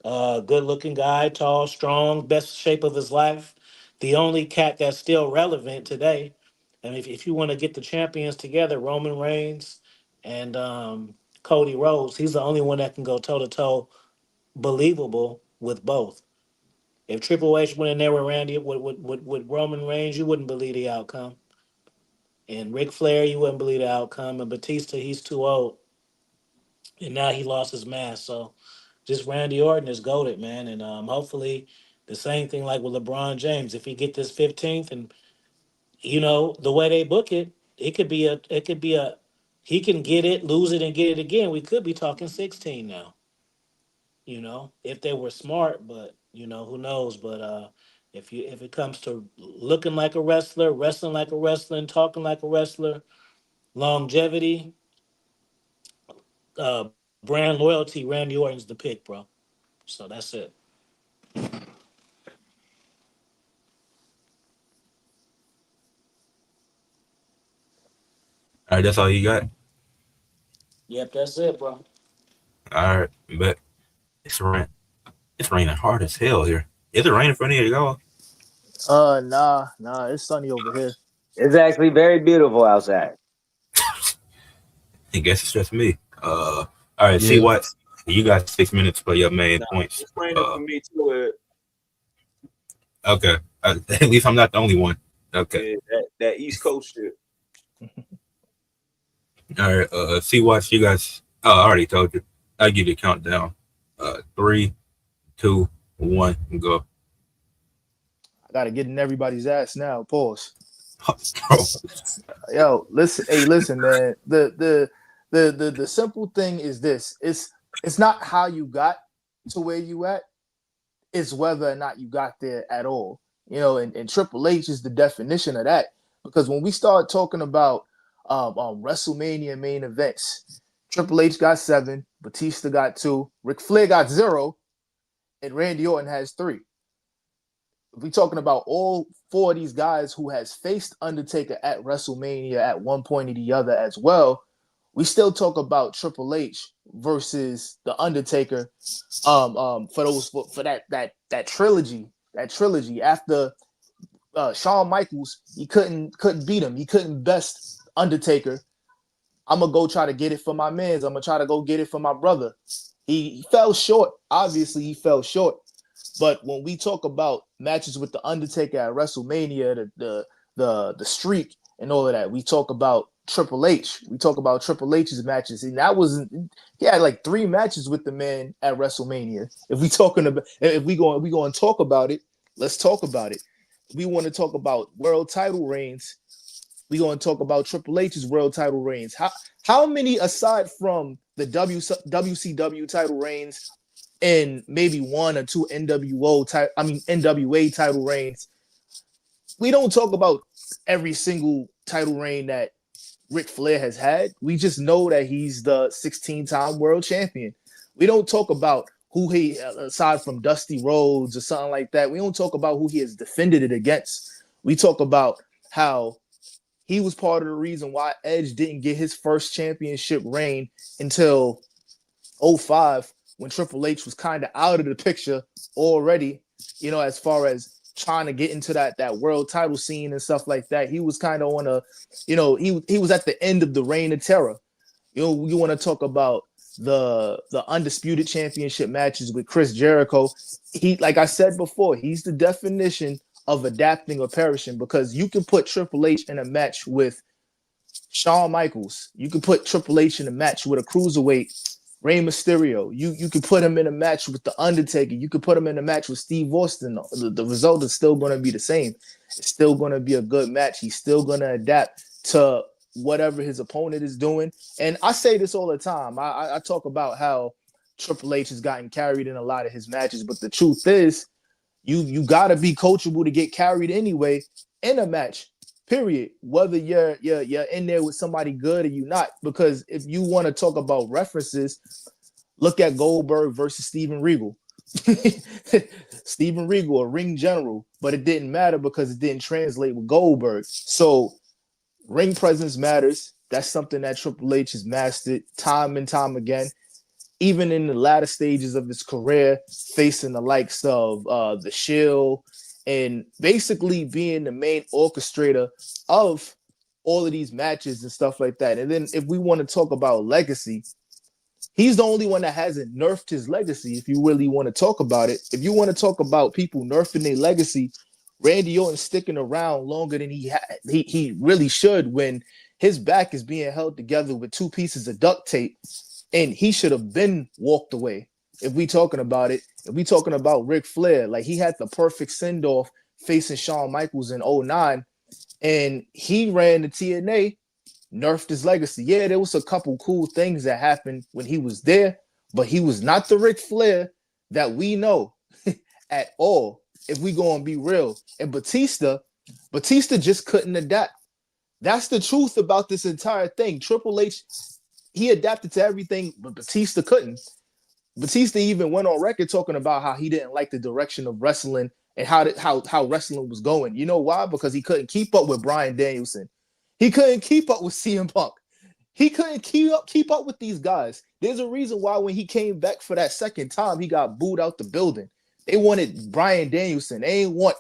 Good looking guy, tall, strong, best shape of his life. The only cat that's still relevant today. And if you want to get the champions together, Roman Reigns and Cody Rhodes, he's the only one that can go toe to toe, believable with both. If Triple H went in there with Randy with Roman Reigns, you wouldn't believe the outcome. And Ric Flair, you wouldn't believe the outcome. And Batista, he's too old. And now he lost his mask. So just Randy Orton is goaded, man. And hopefully the same thing like with LeBron James. If he get this 15th and the way they book it, it could be a he can get it, lose it, and get it again. We could be talking 16 now, if they were smart, but who knows. But if it comes to looking like a wrestler, wrestling like a wrestler, and talking like a wrestler, longevity, brand loyalty, Randy Orton's the pick, bro. So that's it. All right, that's all you got. Yep, that's it, bro. All right, but it's rain. It's raining hard as hell here. Is it raining for any of y'all? Nah, it's sunny over here. It's actually very beautiful outside. I guess it's just me. All right, see Yeah. what you got 6 minutes for your main points. It's raining for me too. Okay, at least I'm not the only one. Okay. Yeah, that East Coast shit. All right, see what you guys. Oh, I already told you. I'll give you a countdown. 3, 2, 1, go. I gotta get in everybody's ass now. Pause. Bro. Yo, listen. Hey, listen, man. The simple thing is this: it's not how you got to where you at. It's whether or not you got there at all. And Triple H is the definition of that. Because when we start talking about WrestleMania main events, Triple H got 7, Batista got 2, Ric Flair got 0, and Randy Orton has 3. If we're talking about all 4 of these guys who has faced Undertaker at WrestleMania at one point or the other as well, we still talk about Triple H versus the Undertaker. For that trilogy after Shawn Michaels, he couldn't beat him. He couldn't best Undertaker. I'm gonna go try to get it for my mans. I'm gonna try to go get it for my brother. He fell short. Obviously, he fell short. But when we talk about matches with the Undertaker at WrestleMania, the streak and all of that, we talk about Triple H. We talk about Triple H's matches, and he had like 3 matches with the man at WrestleMania. If we going to talk about it, let's talk about it. If we want to talk about world title reigns, we going to talk about Triple H's world title reigns. How many aside from the WCW title reigns and maybe 1 or 2 NWA title reigns? We don't talk about every single title reign that Ric Flair has had. We just know that he's the 16-time world champion. We don't talk about who he, aside from Dusty Rhodes or something like that, we don't talk about who he has defended it against. We talk about how he was part of the reason why Edge didn't get his first championship reign until 2005, when Triple H was kind of out of the picture already, as far as trying to get into that world title scene and stuff like that. He was kind of on a, he was at the end of the reign of terror. You want to talk about the undisputed championship matches with Chris Jericho. He, like I said before, he's the definition of adapting or perishing, because you can put Triple H in a match with Shawn Michaels. You can put Triple H in a match with a cruiserweight Rey Mysterio. You could put him in a match with The Undertaker. You could put him in a match with Steve Austin. The result is still going to be the same. It's still going to be a good match. He's still going to adapt to whatever his opponent is doing. And I say this all the time. I talk about how Triple H has gotten carried in a lot of his matches, but the truth is, you got to be coachable to get carried anyway in a match. Period. Whether you're in there with somebody good or you not, because if you want to talk about references, look at Goldberg versus Steven Regal. Steven Regal, a ring general, but it didn't matter because it didn't translate with Goldberg. So ring presence matters. That's something that Triple H has mastered time and time again. Even in the latter stages of his career, facing the likes of the Shield, and basically being the main orchestrator of all of these matches and stuff like that. And then if we want to talk about legacy, he's the only one that hasn't nerfed his legacy, if you really want to talk about it. If you want to talk about people nerfing their legacy, Randy Orton sticking around longer than he really should, when his back is being held together with 2 pieces of duct tape, and he should have been walked away. If we talking about it, if we talking about Ric Flair, like, he had the perfect send-off facing Shawn Michaels in 2009, and he ran the TNA, nerfed his legacy. Yeah, there was a couple cool things that happened when he was there, but he was not the Ric Flair that we know at all, if we gonna be real. And Batista just couldn't adapt. That's the truth about this entire thing. Triple H, he adapted to everything, but Batista couldn't. Batista even went on record talking about how he didn't like the direction of wrestling and how wrestling was going. You know why? Because he couldn't keep up with Bryan Danielson. He couldn't keep up with CM Punk. He couldn't keep up with these guys. There's a reason why when he came back for that second time, he got booed out the building. They wanted Bryan Danielson. They ain't want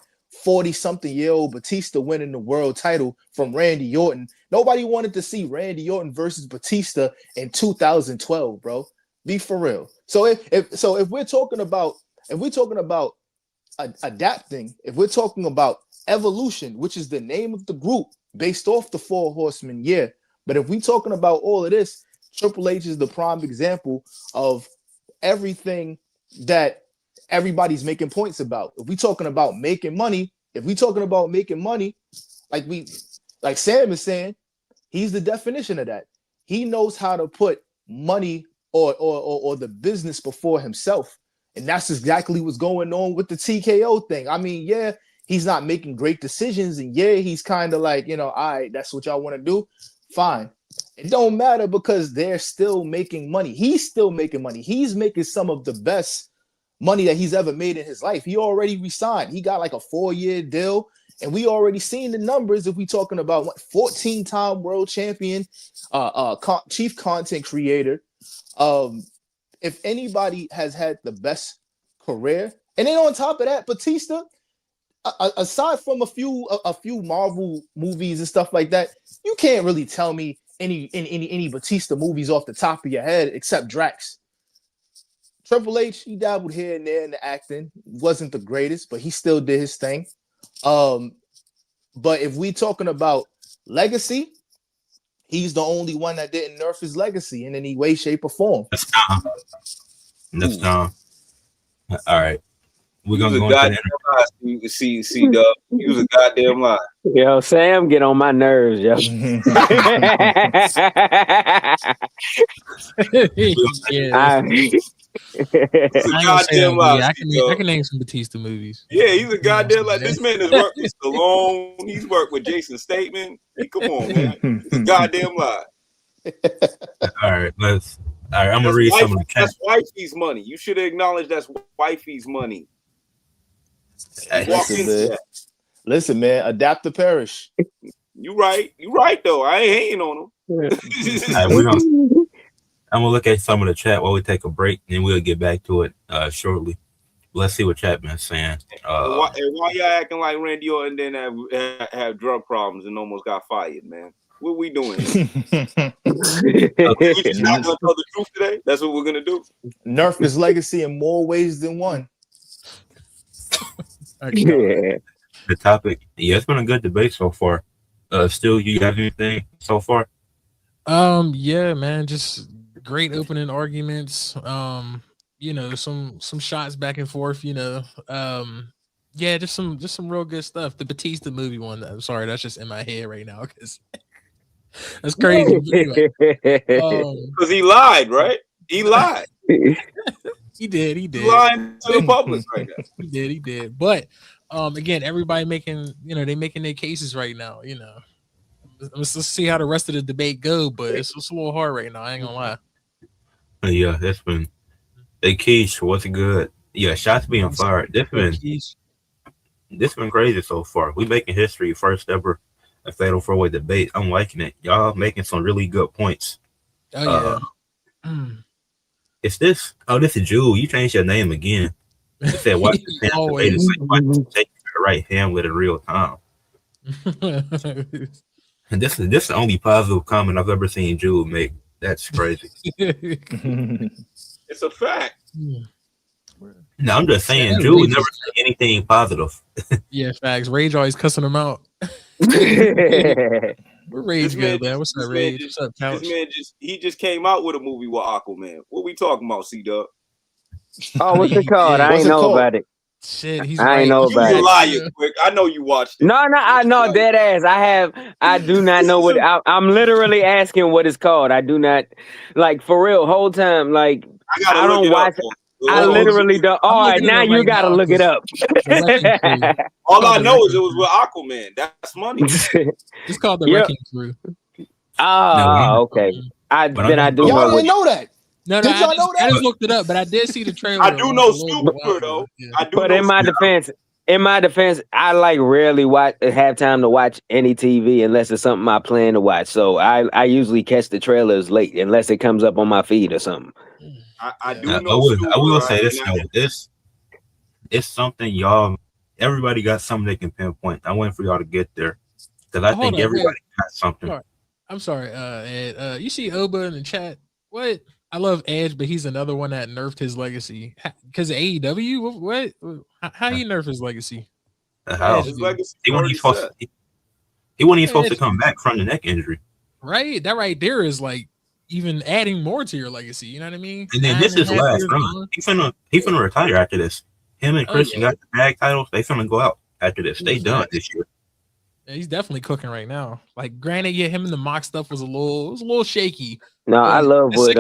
40-something-year-old Batista winning the world title from Randy Orton. Nobody wanted to see Randy Orton versus Batista in 2012, bro. Be for real. So if we're talking about adapting, if we're talking about evolution, which is the name of the group based off the 4 Horsemen, yeah. But if we're talking about all of this, Triple H is the prime example of everything that everybody's making points about. If we're talking about making money, like Sam is saying, he's the definition of that. He knows how to put money or the business before himself. And that's exactly what's going on with the TKO thing. I mean, yeah, he's not making great decisions, and yeah, he's kind of like, all right, that's what y'all want to do. Fine. It don't matter because they're still making money. He's still making money. He's making some of the best money that he's ever made in his life. He already resigned. He got like a 4-year deal, and we already seen the numbers. If we talking about 14-time world champion, chief content creator. If anybody has had the best career, and then on top of that, Batista, aside from a few Marvel movies and stuff like that, you can't really tell me any Batista movies off the top of your head except Drax. Triple H, he dabbled here and there in the acting, wasn't the greatest, but he still did his thing. But if we talking about legacy, he's the only one that didn't nerf his legacy in any way, shape, or form. That's Tom. That's Tom. All right. We're going to go into the you can see, Doug. He was a goddamn lie. Yo, Sam get on my nerves, yo. Yeah. I can name some Batista movies. Yeah, he's a goddamn like this man has worked with Stallone. He's worked with Jason Statham. Come on, man. He's a goddamn lie. All right, I'm gonna read some of the chat. That's wifey's money. You should acknowledge that's wifey's money. Listen, man, adapt to perish. You right though. I ain't hating on him. Right, I'm gonna look at some of the chat while we take a break, and we'll get back to it shortly. Let's see what Chapman's saying. Why y'all acting like Randy Orton didn't have drug problems and almost got fired, man? What we doing? We just not gonna tell the truth today. That's what we're gonna do. Nerf his legacy in more ways than one. The topic. Yeah, it's been a good debate so far. Still, you got anything so far? Yeah, man, just great opening arguments. Some shots back and forth. Yeah, just some real good stuff. The Batista movie one. I'm sorry, that's just in my head right now because that's crazy. Because he lied, right? He lied. He did. He's lying to the public right now. He did. But again, everybody making their cases right now. Let's see how the rest of the debate go, but it's a little hard right now. I ain't gonna lie. Yeah, that's been. Hey, Keish, what's good? Yeah, shots being fired. This been crazy so far. We making history. First ever a fatal 4-way debate. I'm liking it. Y'all making some really good points. Oh yeah. Is this? Oh, this is Jewel. You changed your name again. You said watch the debate. It's like watch take your right hand with in real time. And this is the only positive comment I've ever seen Jewel make. That's crazy. It's a fact. No, I'm just saying, Jewel never said anything positive. Yeah, facts. Rage always cussing him out. Where Rage go, man? What's up, Rage? What's up, Couch? This man just came out with a movie with Aquaman. What we talking about, C-Dub? Oh, what's it called? I ain't know about it. Shit, he's I ain't know about it. You liar, quick. I know you watched it. No, I know dead ass. I do not know what. I'm literally asking what it's called. I do not like for real. Whole time, like I don't watch. I literally don't. All right, now you gotta look it up. All I know is it was with Aquaman. That's money. It's called the Wrecking Crew. Oh, okay. I do Y'all didn't know that. No, I just looked it up, but I did see the trailer. I do know Super though. Yeah. But in my defense, I like rarely have time to watch any TV unless it's something I plan to watch. So I usually catch the trailers late unless it comes up on my feed or something. I will say this though. It's something y'all. Everybody got something they can pinpoint. I waiting for y'all to get there because I think everybody got something. I'm sorry, Ed. You see Oba in the chat? What? I love Edge, but he's another one that nerfed his legacy because of AEW. What? How he nerf his legacy? How? His legacy he wasn't supposed to come back from the neck injury. Right. That right there is like even adding more to your legacy. You know what I mean? And then this is last run. He finna retire after this. Him and Christian got the tag titles. They finna go out after this. They done this year. Yeah, he's definitely cooking right now. Like, granted, yeah, him and the mock stuff was a little shaky. No, I love what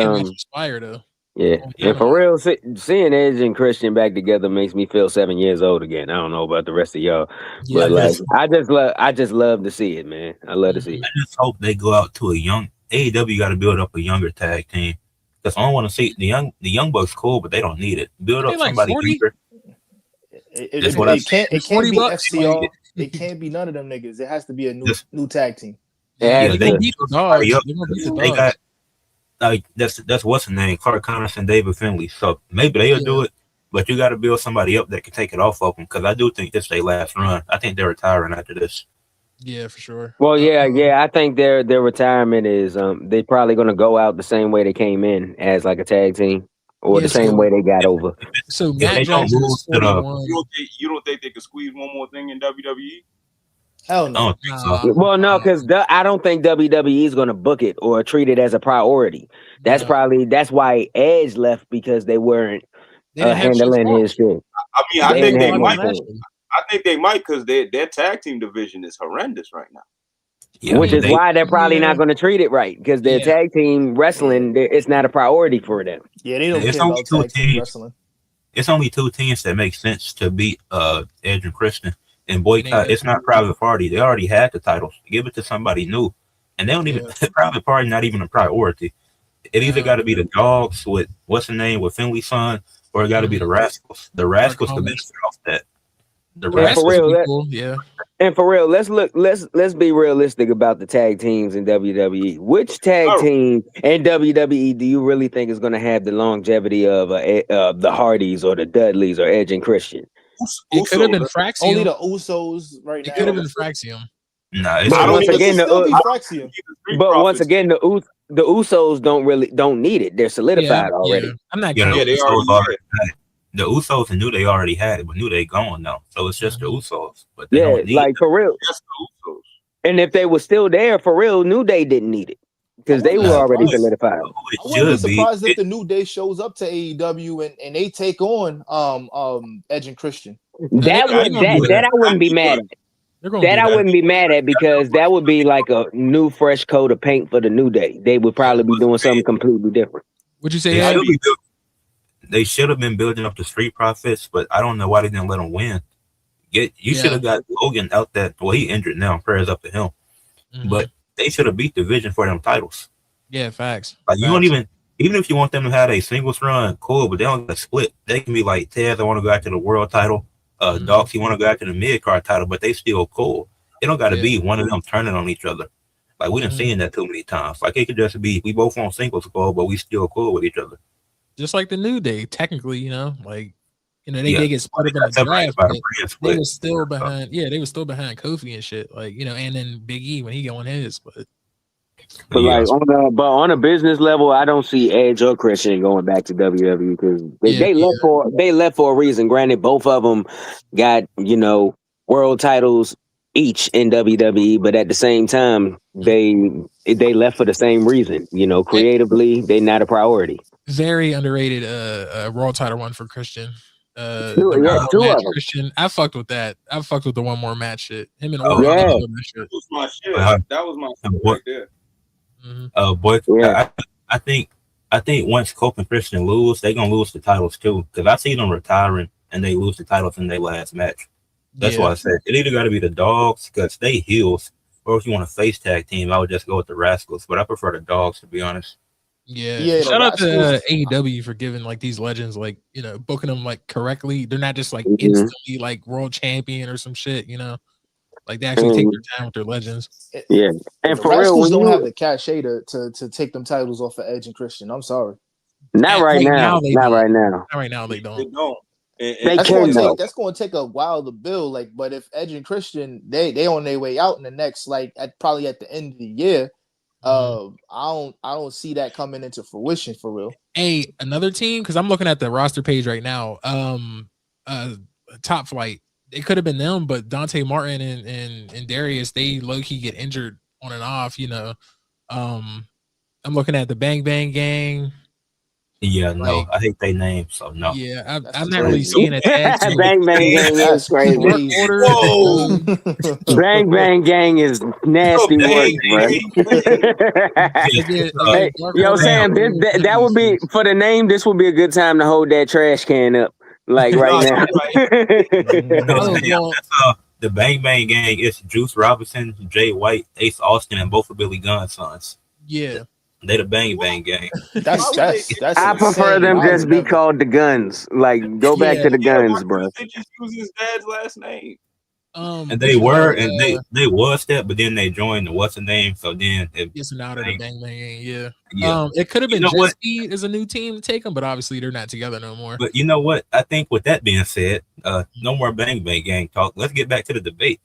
fire though. Yeah, Yeah, and for real, seeing Edge and Christian back together makes me feel 7 years old again. I don't know about the rest of y'all, yeah. but I like, just I just love to see it, man. I love to see Mhm. it. I just hope they go out to a young AEW. Got to build up a younger tag team because I don't want to see the young bucks cool, but they don't need it. Build They up like somebody 40. younger. That's what I It said. can't They're it can't 40 be bucks. Like, FCR. It can't be none of them niggas. It has to be a Just new tag team. It yeah, has they're they gonna to. can beat the build somebody dogs. up. They're gonna beat the They dogs. got like that's what's the name, Clark Connors and David Finley. So maybe they'll Yeah, do it, but you got to build somebody up that can take it off of them. Because I do think this their last run. I think they're retiring after this. yeah, for sure. Well, yeah. I think their retirement is they probably gonna go out the same way they came in as like a tag team, or Yeah, the same way so they got If, over. so if Matt they don't Jackson lose is to the, forty-one. You don't think they could squeeze one more thing in WWE? Hell I no. don't think so. Nah, Well, no, because I don't think WWE is gonna book it or treat it as a priority. no, That's why Edge left, because they weren't they didn't have shit handling for him. his shit. I mean, They I They didn't didn't think they have utilize no him might. plan. actually. I think they might because their tag team division is horrendous right now. Yeah, Which is they why they're probably Yeah, not going to treat it right, because their yeah, tag team wrestling, it's not a priority for them. Yeah, they don't it's care only about two tag team teams. wrestling. It's only two teams that make sense to beat Edge and Christian and and they boycott. It's not private party. They already had the titles. Give it to somebody new, and they don't even yeah, private party. Not even a priority. It either no, got to be the dogs with what's the name with Finley's son, or it got to be mhm. the Rascals. The Clark Rascals could Thomas. benefit off that. The The And for Rascals Rascals. would real, be cool. Yeah, let's be realistic about the tag teams in WWE. Which tag Oh, team in WWE do you really think is going to have the longevity of the Hardys or the Dudleys or Edge and Christian? it could have Usos. been Only Fraxium. the Usos right It could have now. been Fraxium. Nah, it's But I don't once even. It could again, still be I don't even Fraxium. think the Street but once Profits. again, the Usos don't need it. They're Yeah, solidified yeah. already. I'm not you know Yeah, counting. they Usos already already had. had it. The Usos knew they already had it, but knew they gone now. So it's just the Mhm. Usos, but they Yeah, don't need like for real. Just the Usos. And if they were still there for real, New Day didn't need it I because they wouldn't be were it. already surprised. solidified. It I wouldn't be should be. surprised if the New Day shows up to AEW and they take on Edge and Christian. No, That they would gonna do that that. I wouldn't be mad Good. at. They're gonna That do I that. wouldn't be mad at, because that would be like a new fresh coat of paint for the New Day. They would Yeah. probably be doing something completely different. What'd you say, They That'd Ed? should be be. They should have been building up the Street Profits, but I don't know why they didn't let them win. You should Yeah. have got Logan out that. Well, he injured now. Prayers up to him. Mhm. But they should have beat Division for them titles. Yeah, facts. Like you don't Facts. even if you want them to have a singles run, cool. But they don't get split. They can be like Taz. I want to go after the world title. Mhm. Docs. You want to go after the mid card title, but they still cool. It don't got to Yeah. be one of them turning on each other. Like we done Mhm. seen that too many times. Like it could just be we both on singles goal, but we still cool with each other. Just like the New Day, technically, like they Yeah. did get split up in the Got separated draft, by but the brand they split. was still behind. Yeah, they was still behind Kofi and shit. And then Big E when he going his. But But Yeah. like on a business level, I don't see Edge or Christian going back to WWE, because yeah, they left for a reason. Granted, both of them got world titles each in WWE, but at the same time, they left for the same reason. Creatively, they're not a priority. very underrated. World title one for Christian. The Two one more of match them. Christian. I fucked with that. I fucked with the one more match shit. Him and Oh, Orton. Yeah. Killed that shit. That was my shit. Uh, That was my shit what- right there. Mhm. Boy, Yeah. I think once Cope and Christian lose, they gonna lose the titles too. Because I see them retiring and they lose the titles in their last match. That's Yeah. why I said it either got to be the dogs because they heels, or if you want a face tag team, I would just go with the Rascals. But I prefer the dogs, to be honest. Yeah. Yeah, the Shout out to Rascals- AEW for giving these legends booking them correctly. They're not just Mhm. instantly world champion or some shit. They actually take their time with their legends. Yeah, and the for real, Rascals when don't you have the cachet to take them titles off of Edge and Christian. I'm sorry. not right now, they not don't. right now. Not right now they They don't. don't. And They That's can going to though. take a while to build. But if Edge and Christian they on their way out in the next probably at the end of the year, Mhm. I don't see that coming into fruition for real. Hey, another team, because I'm looking at the roster page right now. Top Flight. It could have been them, but Dante Martin and Darius, they low key get injured on and off. I'm looking at the Bang Bang Gang. Yeah, no, Like, I hate they name, so no. yeah, That's I'm not really crazy. seeing a tag team. Bang Bang Gang is That's crazy. Dark crazy. Order. Whoa! Bang Bang Gang is nasty work, Bang, bro. uh, Again, Dark Yo, Order. damn. Sam, that would be for the name. This would be a good time to hold that trash can up, like right No, now. you're right. No, Oh damn. well, That's the Bang Bang Gang. It's Juice Robinson, Jay White, Ace Austin, and both of Billy Gunn's sons. yeah. They the Bang Bang Gang. That's that's I prefer insane. them I just would be never. called the Guns. Like, go back Yeah. to the Yeah, why Guns, bro. couldn't they just use his dad's last name? And What they you call were, it? and they was that, but then they joined the what's the name? So then it Yes, and out of the Bang. Bang Bang Gang. Yeah. Yeah. It could have You been know Jet what? Speed as a new team to take them, but obviously they're not together no more. But you know what? I think with that being said, no more Bang Bang Gang talk. Let's get back to the debate.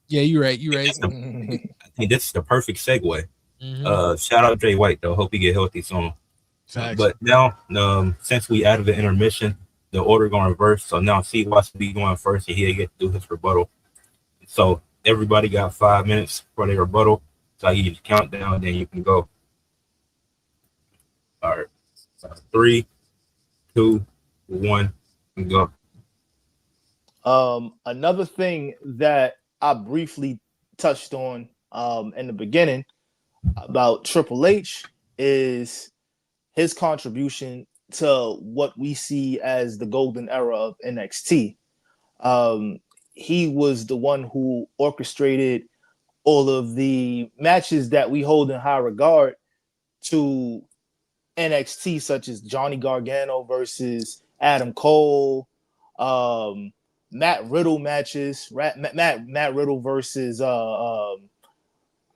Yeah, you're right. You're right. I think this is the perfect segue. Mm-hmm. Shout out Jay White though. Hope he get healthy soon. Facts. But now, since we out of the intermission, the order going reverse. So now CYC going first, and he'll get to do his rebuttal. So everybody got 5 minutes for their rebuttal. So I give you the countdown, then you can go. All right, 3, 2, 1, and go. Another thing that I briefly touched on in the beginning about Triple H is his contribution to what we see as the golden era of NXT. He was the one who orchestrated all of the matches that we hold in high regard to NXT, such as Johnny Gargano versus Adam Cole, Matt Riddle matches, Matt Riddle versus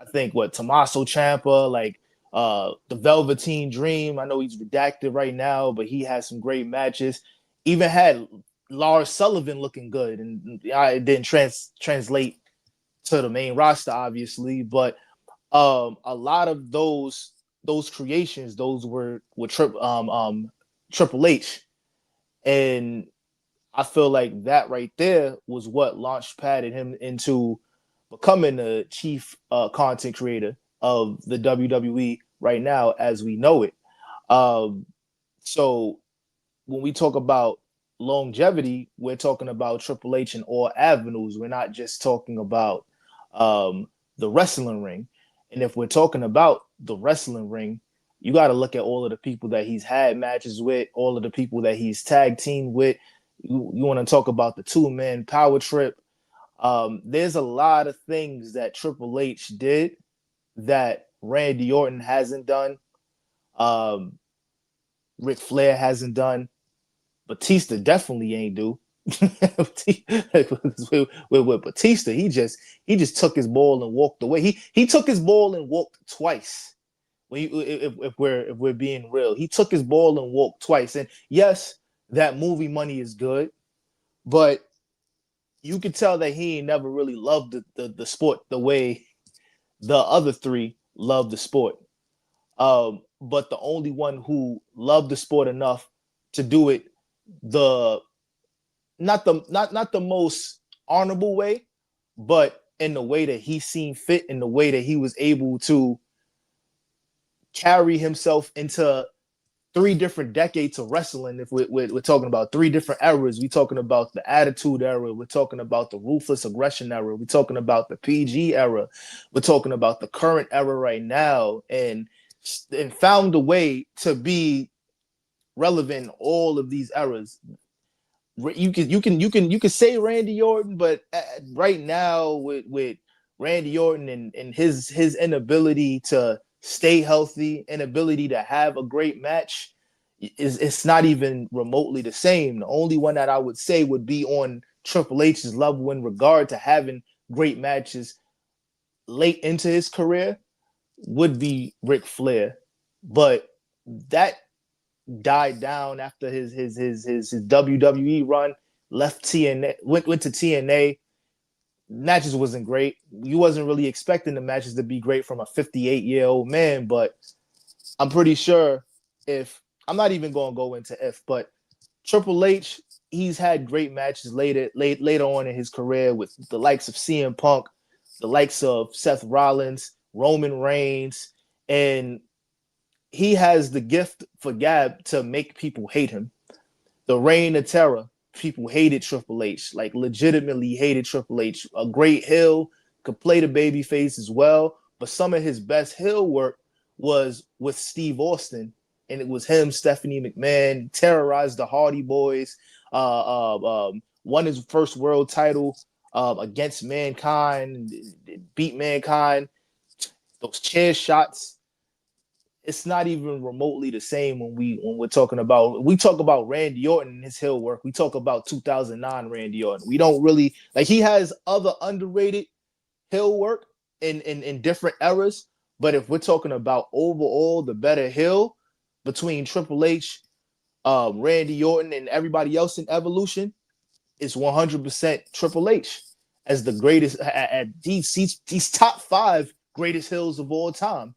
I think what Tommaso Ciampa, like the Velveteen Dream. I know he's redacted right now, but he has some great matches. Even had Lars Sullivan looking good, and it didn't translate to the main roster, obviously, but a lot of those creations, those were Triple H, and I feel like that right there was what launched padded him into becoming the chief content creator of the WWE right now as we know it. So when we talk about longevity, we're talking about Triple H in all avenues. We're not just talking about the wrestling ring. And if we're talking about the wrestling ring, you got to look at all of the people that he's had matches with, all of the people that he's tag teamed with. You want to talk about the 2-man power trip. There's a lot of things that Triple H did that Randy Orton hasn't done. Ric Flair hasn't done. Batista definitely ain't do. with Batista, he just took his ball and walked away. He took his ball and walked twice. If we're being real, he took his ball and walked twice. And yes, that movie Money is good, but you could tell that he never really loved the sport the way the other three loved the sport. But the only one who loved the sport enough to do it the not the most honorable way, but in the way that he seen fit, in the way that he was able to carry himself into 3 different decades of wrestling. If we're talking about 3 different eras, we're talking about the Attitude Era, we're talking about the Ruthless Aggression Era, we're talking about the PG era, we're talking about the current era right now, and found a way to be relevant in all of these eras. You can say Randy Orton, but right now with Randy Orton and his inability to stay healthy, inability to have a great match, it's not even remotely the same. The only one that I would say would be on Triple H's level in regard to having great matches late into his career would be Ric Flair, but that died down after his WWE run, left TNA, went to TNA. Matches wasn't great. You wasn't really expecting the matches to be great from a 58-year-old man, but I'm pretty sure if I'm not even going to go into if, but Triple H, he's had great matches later on in his career with the likes of CM Punk, the likes of Seth Rollins, Roman Reigns, and he has the gift for gab to make people hate him. The Reign of Terror, people hated Triple H, like legitimately hated Triple H. A great heel, could play the baby face as well, but some of his best heel work was with Steve Austin, and it was him, Stephanie McMahon, terrorized the Hardy Boys, won his first world title against Mankind, beat Mankind. Those chair shots, it's not even remotely the same when we talk about Randy Orton and his heel work. We talk about 2009 Randy Orton. We don't really like, he has other underrated heel work in different eras, but if we're talking about overall the better heel between Triple H, Randy Orton, and everybody else in Evolution, it's 100% Triple H as the greatest at these top 5 greatest heels of all time.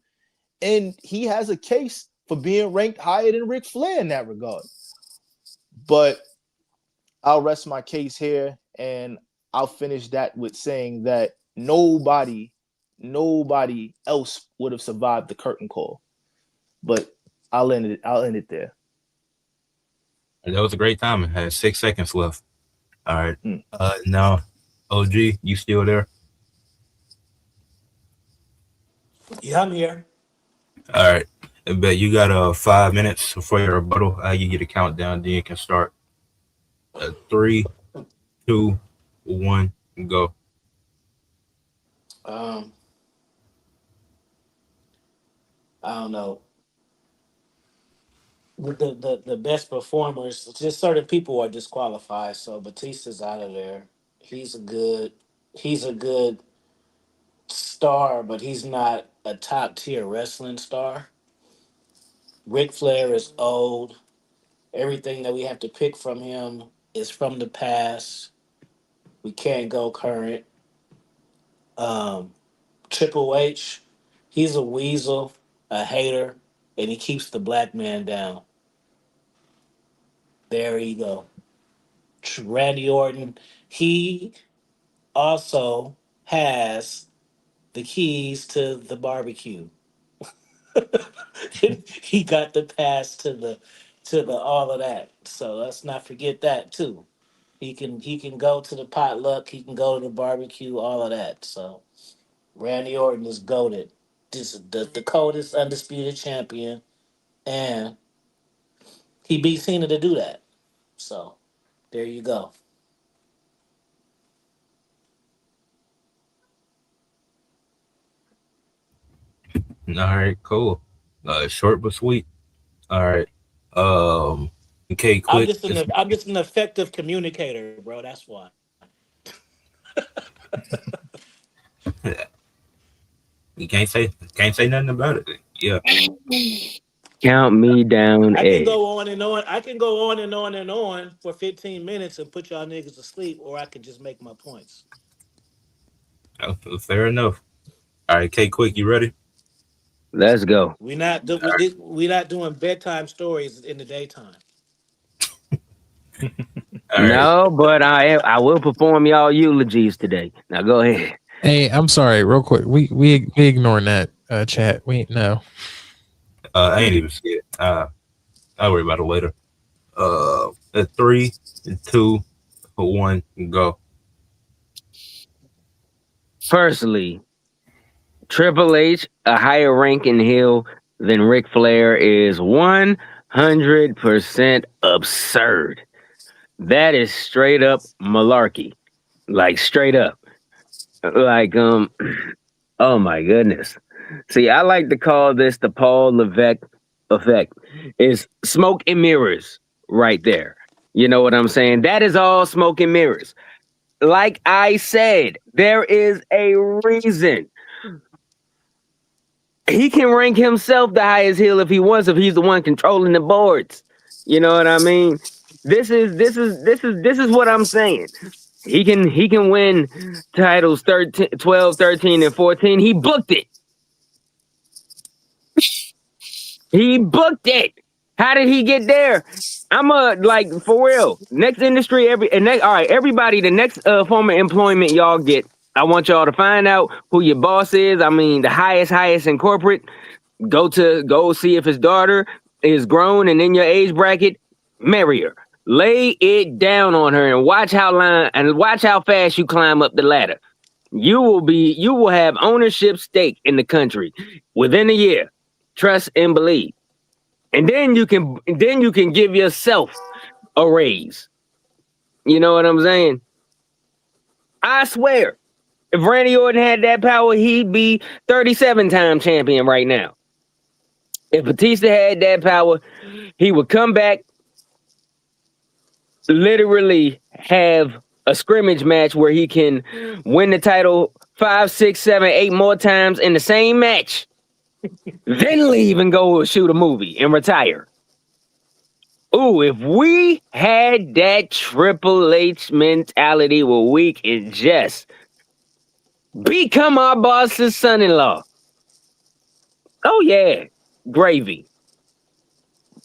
And he has a case for being ranked higher than Ric Flair in that regard. But I'll rest my case here, and I'll finish that with saying that nobody else would have survived the curtain call. But I'll end it there. That was a great time. It had 6 seconds left. All right. Now, OG, you still there? Yeah, I'm here. All right. I bet you got 5 minutes for your rebuttal. You get a countdown, then you can start. 3, 2, 1, go. I don't know. The best performers, just certain people are disqualified. So Batista's out of there. He's a good star, but he's not a top tier wrestling star. Ric Flair is old. Everything that we have to pick from him is from the past. We can't go current. Triple H, he's a weasel, a hater, and he keeps the black man down. There you go. Randy Orton, he also has the keys to the barbecue. He got the pass to the all of that. So let's not forget that too. He can go to the potluck, he can go to the barbecue, all of that. So Randy Orton is goated. This is the coldest undisputed champion, and he beat Cena to do that. So there you go. All right, cool. Short but sweet. All right. Okay, I'm quick. just an effective communicator, bro. That's why. You can't say nothing about it. Yeah. Count me down, I can Ed. go on and on. I can go on and on and on for 15 minutes and put y'all niggas to sleep, or I can just make my points. Fair enough. All right, K quick, you ready? Let's go. We not doing bedtime stories in the daytime. All right. No, but I will perform y'all eulogies today. Now go ahead. Hey, I'm sorry, real quick. We ignoring that chat. We no. I ain't even see it. I'll worry about it later. 3, 2, 1, go. Firstly, Triple H, a higher ranking heel than Ric Flair, is 100% absurd. That is straight up malarkey. Like straight up. Like oh my goodness. See, I like to call this the Paul Levesque effect. It's smoke and mirrors right there. You know what I'm saying? That is all smoke and mirrors. Like I said, there is a reason. He can rank himself the highest heel if he wants, if he's the one controlling the boards. You know what I mean? This is what I'm saying. He can win titles 13, 12, 13, and 14. He booked it. He booked it. How did he get there? I'm like for real. Next industry, all right, everybody. The next form of employment y'all get, I want y'all to find out who your boss is. I mean, the highest in corporate. Go see if his daughter is grown and in your age bracket. Marry her. Lay it down on her and watch how fast you climb up the ladder. You will have ownership stake in the country within a year. Trust and believe. And then you can give yourself a raise. You know what I'm saying? I swear, if Randy Orton had that power, he'd be 37-time champion right now. If Batista had that power, he would come back, literally have a scrimmage match where he can win the title 5, 6, 7, 8 more times in the same match, then leave and go shoot a movie and retire. Ooh, if we had that Triple H mentality where we can just become our boss's son-in-law. Oh yeah, gravy.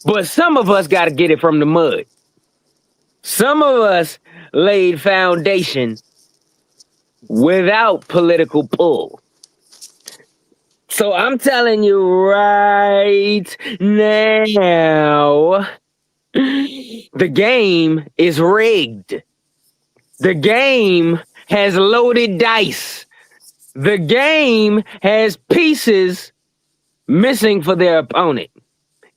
But some of us got to get it from the mud. Some of us laid foundation without political pull. So I'm telling you right now, the game is rigged. The game has loaded dice. The game has pieces missing for their opponent.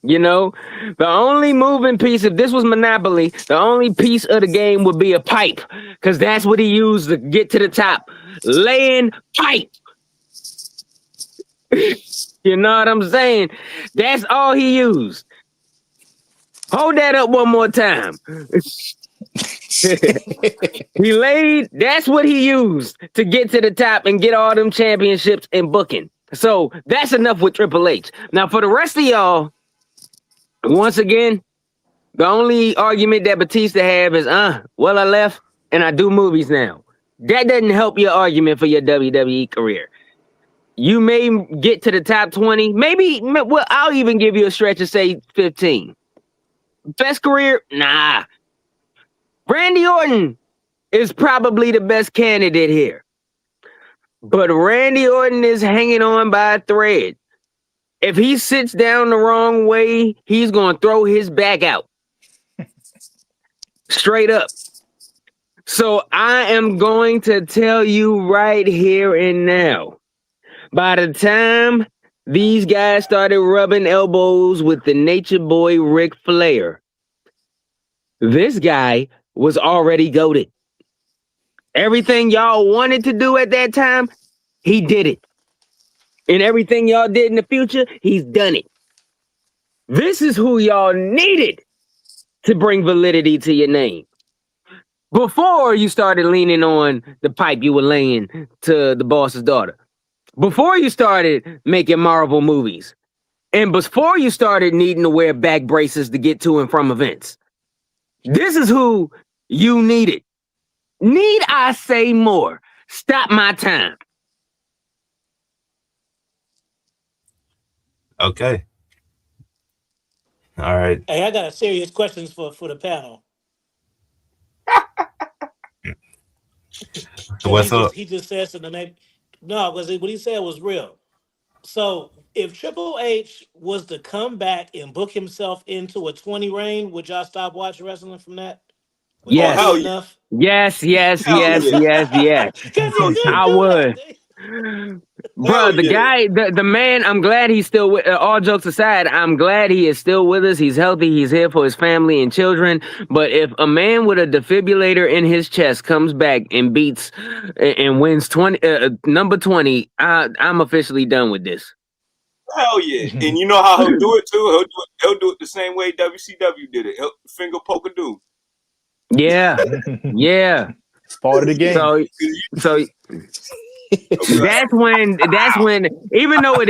You know, the only moving piece, if this was Monopoly, the only piece of the game would be a pipe, because that's what he used to get to the top. Laying pipe. You know what I'm saying? That's all he used. Hold that up one more time. That's what he used to get to the top and get all them championships and booking. So that's enough with Triple H. Now for the rest of y'all, once again, the only argument that Batista have is, well, I left and I do movies now. That doesn't help your argument for your WWE career. You may get to the top 20, maybe, well, I'll even give you a stretch and say 15. Best career? Nah. Randy Orton is probably the best candidate here. But Randy Orton is hanging on by a thread. If he sits down the wrong way, he's going to throw his back out. Straight up. So I am going to tell you right here and now. By the time these guys started rubbing elbows with the Nature Boy Ric Flair, this guy was already goated. Everything y'all wanted to do at that time, he did it. And everything y'all did in the future, he's done it. This is who y'all needed to bring validity to your name. Before you started leaning on the pipe you were laying to the boss's daughter. Before you started making Marvel movies. And before you started needing to wear back braces to get to and from events. This is who you needed. Need I say more? Stop my time. Okay. All right. Hey, I got a serious questions for the panel. What's up? He just said something. No, because what he said was real. So if Triple H was to come back and book himself into a 20 reign, would y'all stop watching wrestling from that? Would Yes. that be enough? Yes. Because he did I do would. that. Bro, the guy, the man, I'm glad he's still with, all jokes aside, I'm glad he is still with us. He's healthy. He's here for his family and children. But if a man with a defibrillator in his chest comes back and beats and wins number 20, I'm officially done with this. Hell yeah. And you know how he'll do it too? He'll do it the same way WCW did it. He'll finger poke a dude. Yeah. It's part of the game. So that's when even though it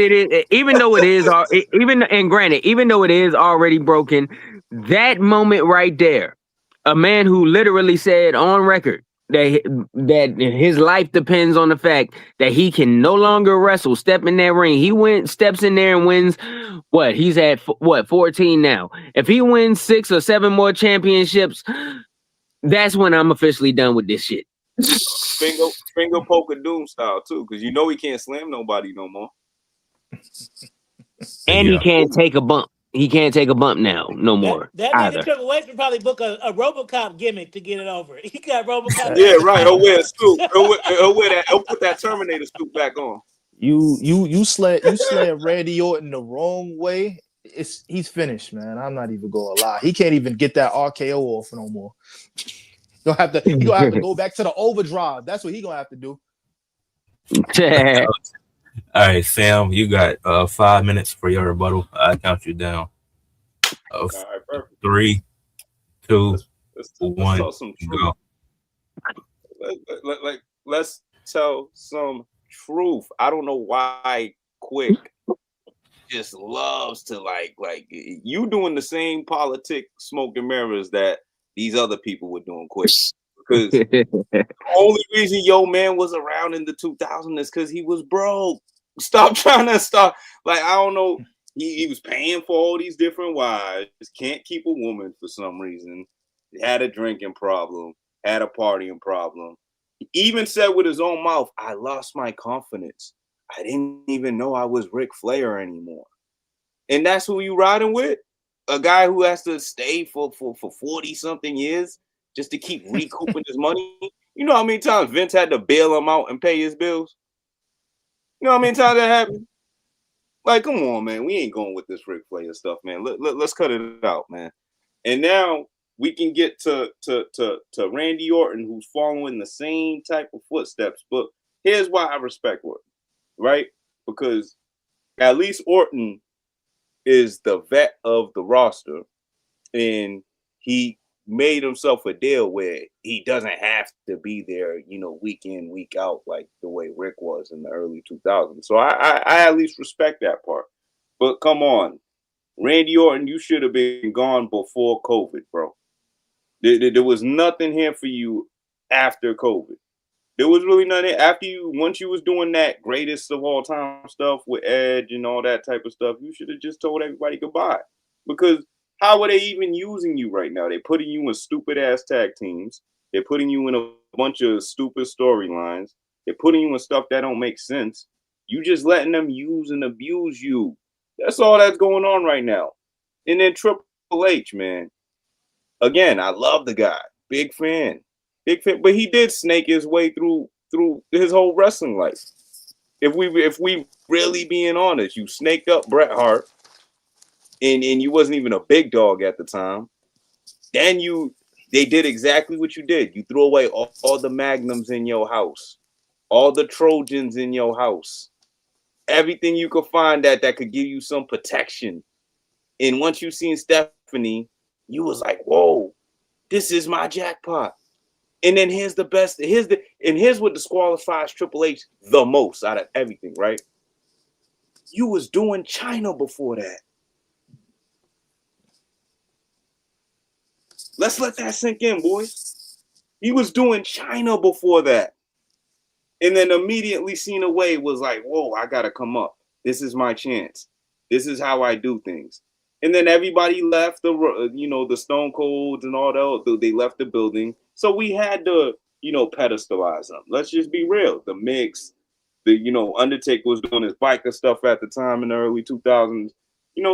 is already broken, that moment right there, a man who literally said on record that his life depends on the fact that he can no longer wrestle, step in that ring. He steps in there and wins what? He's at 14 now. If he wins 6 or 7 more championships, that's when I'm officially done with this shit. Finger poke a doom style too, because you know he can't slam nobody no more. And he Yeah. can't take a bump. He can't take a bump now, no That more that nigga either. Triple H would probably book a RoboCop gimmick to get it over. He got RoboCop That- Yeah, gimmick right. He'll power. wear a suit. He'll wear that. He'll put that Terminator suit back on. you sled Randy Orton the wrong way. He's finished, man. I'm not even gonna lie. He can't even get that RKO off no more. He gonna have to go back to the overdrive. That's what he gonna have to do. All right, Sam, you got 5 minutes for your rebuttal. I count you down. All right, perfect. 3, 2, Let's 1, tell some truth. go. Let's tell some truth. I don't know why Quick just loves to like you doing the same politic smoke and mirrors that these other people were doing, Quick. Because the only reason yo man was around in the 2000s is because he was broke. Stop trying to stop. Like, I don't know. He was paying for all these different wives, can't keep a woman for some reason. He had a drinking problem, had a partying problem. He even said with his own mouth, I lost my confidence. I didn't even know I was Ric Flair anymore. And that's who you riding with? A guy who has to stay for 40 something years just to keep recouping his money. You know how many times Vince had to bail him out and pay his bills? You know how many times that happened? Like, come on, man. We ain't going with this Ric Flair stuff, man. Let's cut it out, man. And now we can get to Randy Orton, who's following the same type of footsteps. But here's why I respect Orton, right? Because at least Orton is the vet of the roster, and he made himself a deal where he doesn't have to be there, week in, week out, like the way Rick was in the early 2000s. So I at least respect that part. But come on, Randy Orton, you should have been gone before COVID, bro. There was nothing here for you after COVID. There was really nothing after you. Once you was doing that greatest of all time stuff with Edge and all that type of stuff, you should have just told everybody goodbye. Because how are they even using you right now? They're putting you in stupid ass tag teams. They're putting you in a bunch of stupid storylines. They're putting you in stuff that don't make sense. You just letting them use and abuse you. That's all that's going on right now. And then Triple H, man. Again, I love the guy. Big fan. But he did snake his way through his whole wrestling life. If we really being honest, you snaked up Bret Hart, and you wasn't even a big dog at the time. Then they did exactly what you did. You threw away all the magnums in your house, all the Trojans in your house, everything you could find that could give you some protection. And once you seen Stephanie, you was like, whoa, this is my jackpot. And then here's what disqualifies Triple H the most out of everything, right? You was doing China before that. Let's let that sink in, boys. He was doing China before that. And then immediately Cena Wade was like, whoa, I gotta come up. This is my chance. This is how I do things. And then everybody left the Stone Colds and all that. They left the building. So we had to, pedestalize them. Let's just be real. The Mix, Undertaker was doing his biker stuff at the time in the early 2000s.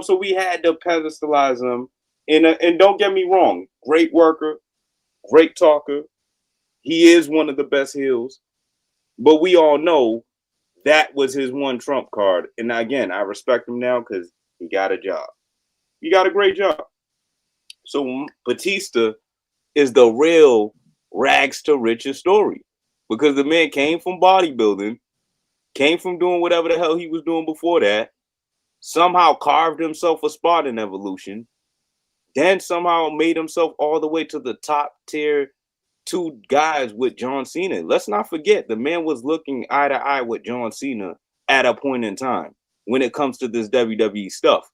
So we had to pedestalize them. And don't get me wrong, great worker, great talker. He is one of the best heels. But we all know that was his one trump card. And again, I respect him now because he got a job. He got a great job. So Batista is the real rags to riches story, because the man came from bodybuilding, came from doing whatever the hell he was doing before that, somehow carved himself a spot in Evolution, then somehow made himself all the way to the top tier 2 guys with John Cena. Let's not forget, the man was looking eye to eye with John Cena at a point in time when it comes to this WWE stuff.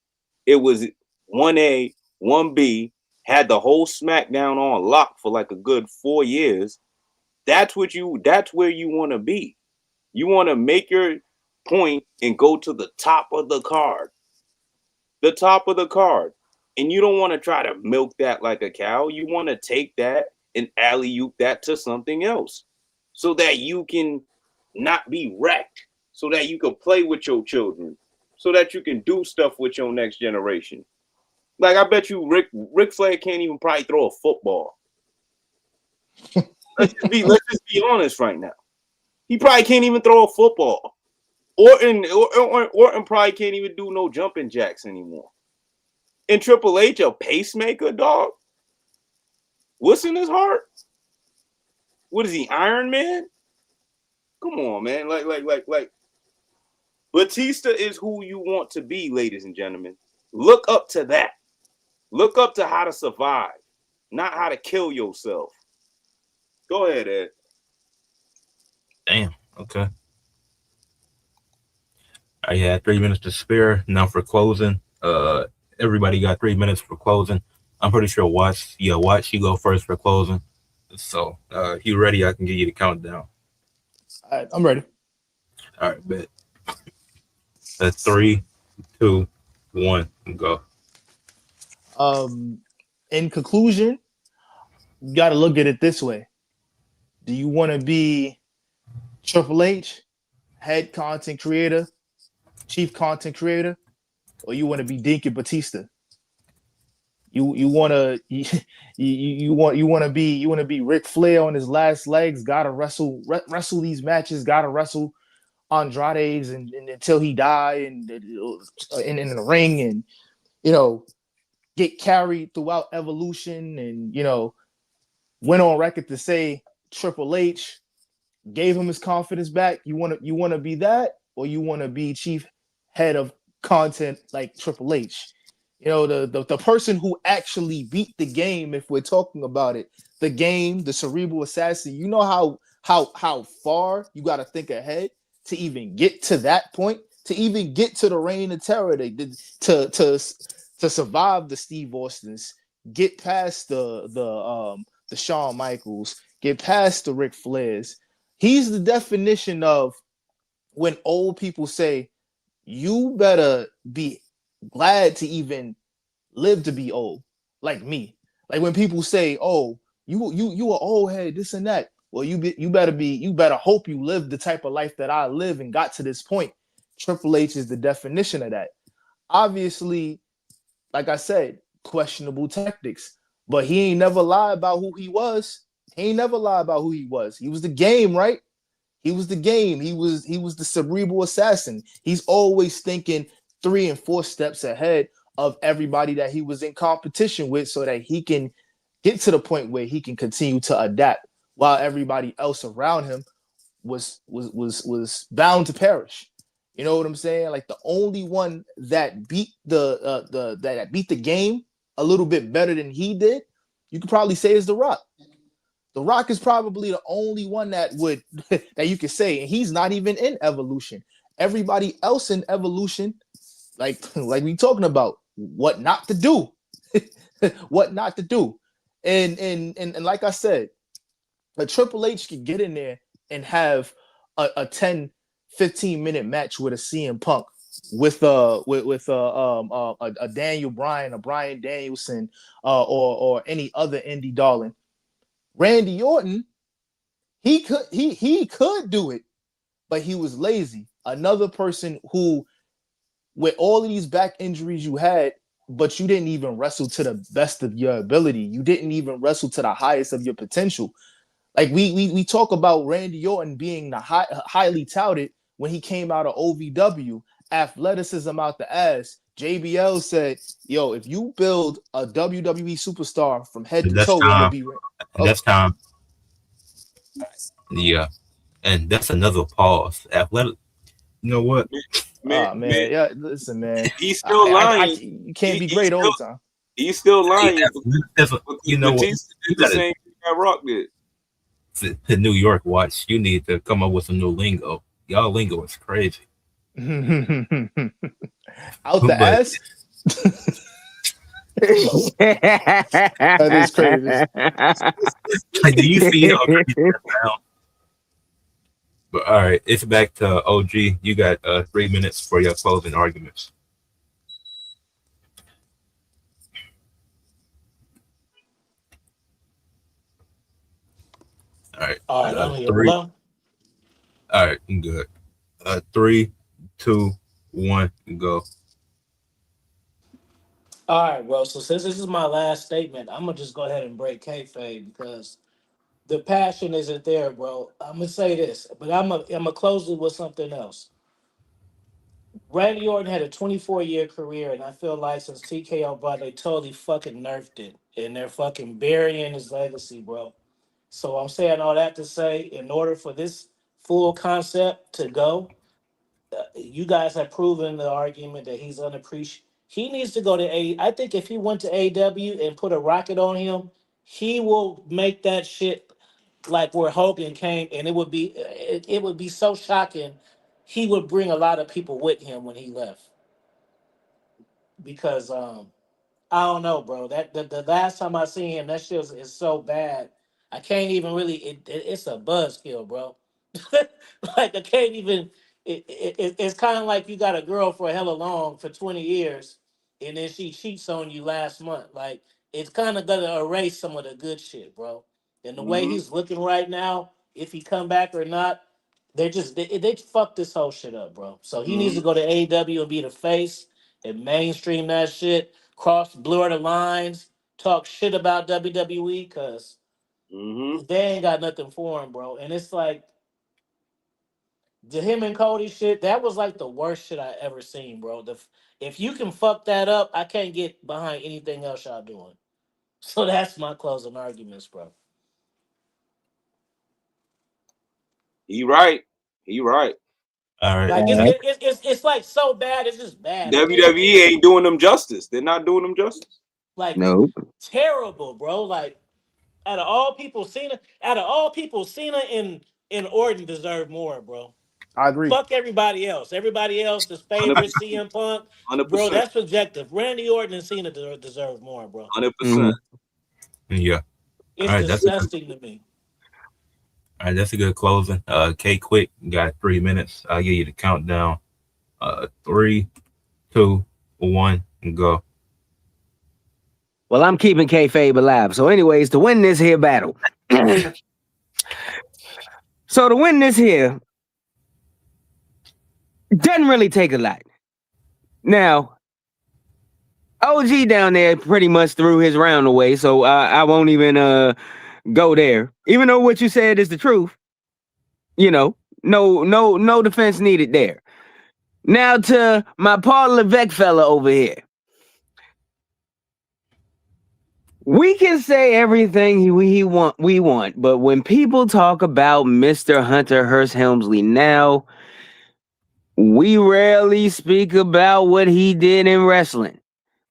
It was 1A, 1B, had the whole SmackDown on lock for like a good 4 years. That's where you want to be. You want to make your point and go to the top of the card. The top of the card. And you don't want to try to milk that like a cow. You want to take that and alley-oop that to something else so that you can not be wrecked, so that you can play with your children, so that you can do stuff with your next generation. Like I bet you Ric Flair can't even probably throw a football. let's just be honest right now. He probably can't even throw a football. Orton probably can't even do no jumping jacks anymore. And Triple H, a pacemaker, dog. What's in his heart? What is he, Iron Man? Come on, man. Like. Batista is who you want to be, ladies and gentlemen. Look up to that. Look up to how to survive, not how to kill yourself. Go ahead, Ed. Damn. Okay. I had 3 minutes to spare. Now for closing. Everybody got 3 minutes for closing. I'm pretty sure Watts, you go first for closing. So if you ready, I can give you the countdown. All right, I'm ready. All right, bet. That's 3, 2, 1, go. In conclusion, you got to look at it this way. Do you want to be Triple H, head content creator, chief content creator, or you want to be Deacon Batista? You want to be Ric Flair on his last legs. Got to wrestle these matches. Got to wrestle Andrade's and until he die and in the ring, and get carried throughout Evolution, and went on record to say Triple H gave him his confidence back. You want to be that, or you want to be chief head of content like Triple H? The person who actually beat the game, if we're talking about it, the game, the cerebral assassin. You know how far you got to think ahead to even get to that point, to even get to the Reign of Terror, to survive the Steve Austins, get past the Shawn Michaels, get past the Ric Flairs. He's the definition of when old people say, you better be glad to even live to be old, like me. Like when people say, oh, you an old head, this and that. Well, you better hope you live the type of life that I live and got to this point. Triple H is the definition of that. Obviously, like I said, questionable tactics, but he ain't never lied about who he was. He was the game, right? He was the game. He was the cerebral assassin. He's always thinking 3 and 4 steps ahead of everybody that he was in competition with, so that he can get to the point where he can continue to adapt while everybody else around him was bound to perish. You know what I'm saying? Like the only one that beat that beat the game a little bit better than he did, you could probably say, is The Rock. The Rock is probably the only one that would that you could say, and he's not even in Evolution. Everybody else in Evolution, like we talking about, what not to do, what not to do, and like I said, a Triple H could get in there and have a 10-15 minute match with a CM Punk, with a Daniel Bryan, a Bryan Danielson, or any other indie darling. Randy Orton, he could do it, but he was lazy. Another person who, with all of these back injuries you had, but you didn't even wrestle to the best of your ability. You didn't even wrestle to the highest of your potential. Like we talk about Randy Orton being the highly touted when he came out of OVW, athleticism out the ass. JBL said, "Yo, if you build a WWE superstar from head to toe, it'll be." That's time. Yeah, and that's another pause. Athletic. You know what? Man. Yeah, listen, man. He's still lying. You can't be great all the time. He's still lying. You know what? Batista did the same thing that Rock did. To New York, Watch. You need to come up with some new lingo. Y'all lingo is crazy. Out the ass. That is crazy. Like, do you see how crazy that sounds? But all right, it's back to OG. You got 3 minutes for your closing arguments. All right. I'm here. 3. All right, I'm good. 3, 2, one, go. All right, bro. So since this is my last statement, I'm gonna just go ahead and break kayfabe because the passion isn't there, bro. I'm gonna say this, but I'm gonna close it with something else. Randy Orton had a 24-year career, and I feel like since TKO brought, they totally fucking nerfed it, and they're fucking burying his legacy, bro. So I'm saying all that to say, in order for this full concept to go, you guys have proven the argument that he's unappreciated. He needs to go to A. I think if he went to AW and put a rocket on him, he will make that shit like where Hogan came, and it would be so shocking. He would bring a lot of people with him when he left because I don't know, bro. That the last time I seen him, that shit is so bad. I can't even really. It's a buzzkill, bro. Like I can't even. It's kind of like you got a girl for hella long for 20 years, and then she cheats on you last month. Like it's kind of gonna erase some of the good shit, bro. And the way Mm-hmm. he's looking right now, if he come back or not, they fucked this whole shit up, bro. So he needs Mm-hmm. to go to AEW and be the face and mainstream that shit, cross blur the lines, talk shit about WWE because Mm-hmm. they ain't got nothing for him, bro. And it's like the him and Cody shit, that was like the worst shit I ever seen, bro. If you can fuck that up, I can't get behind anything else y'all doing. So that's my closing arguments, bro. He right. He right. All right. Like All right. it's like so bad, it's just bad. I can't even WWE ain't doing them justice. They're not doing them justice. like Nope. terrible, bro. Like out of all people, Cena and Orton deserve more, bro. I agree. Fuck everybody else. Everybody else's Hundred favorite percent. CM Punk, bro. 100%. That's subjective. Randy Orton and Cena deserve more, bro. 100%. Mhm. Yeah. It's All right. disgusting to me. All right. That's a good closing. K Quick got 3 minutes. I'll give you the countdown. Three, two, one, go. Well, I'm keeping kayfabe alive. So, anyways, to win this here battle. So to win this here doesn't really take a lot. Now, OG down there pretty much threw his round away, so I won't even go there. Even though what you said is the truth, you know, no defense needed there. Now to my Paul Levesque fella over here. We can say everything we want, but when people talk about Mr. Hunter Hearst Helmsley now, we rarely speak about what he did in wrestling.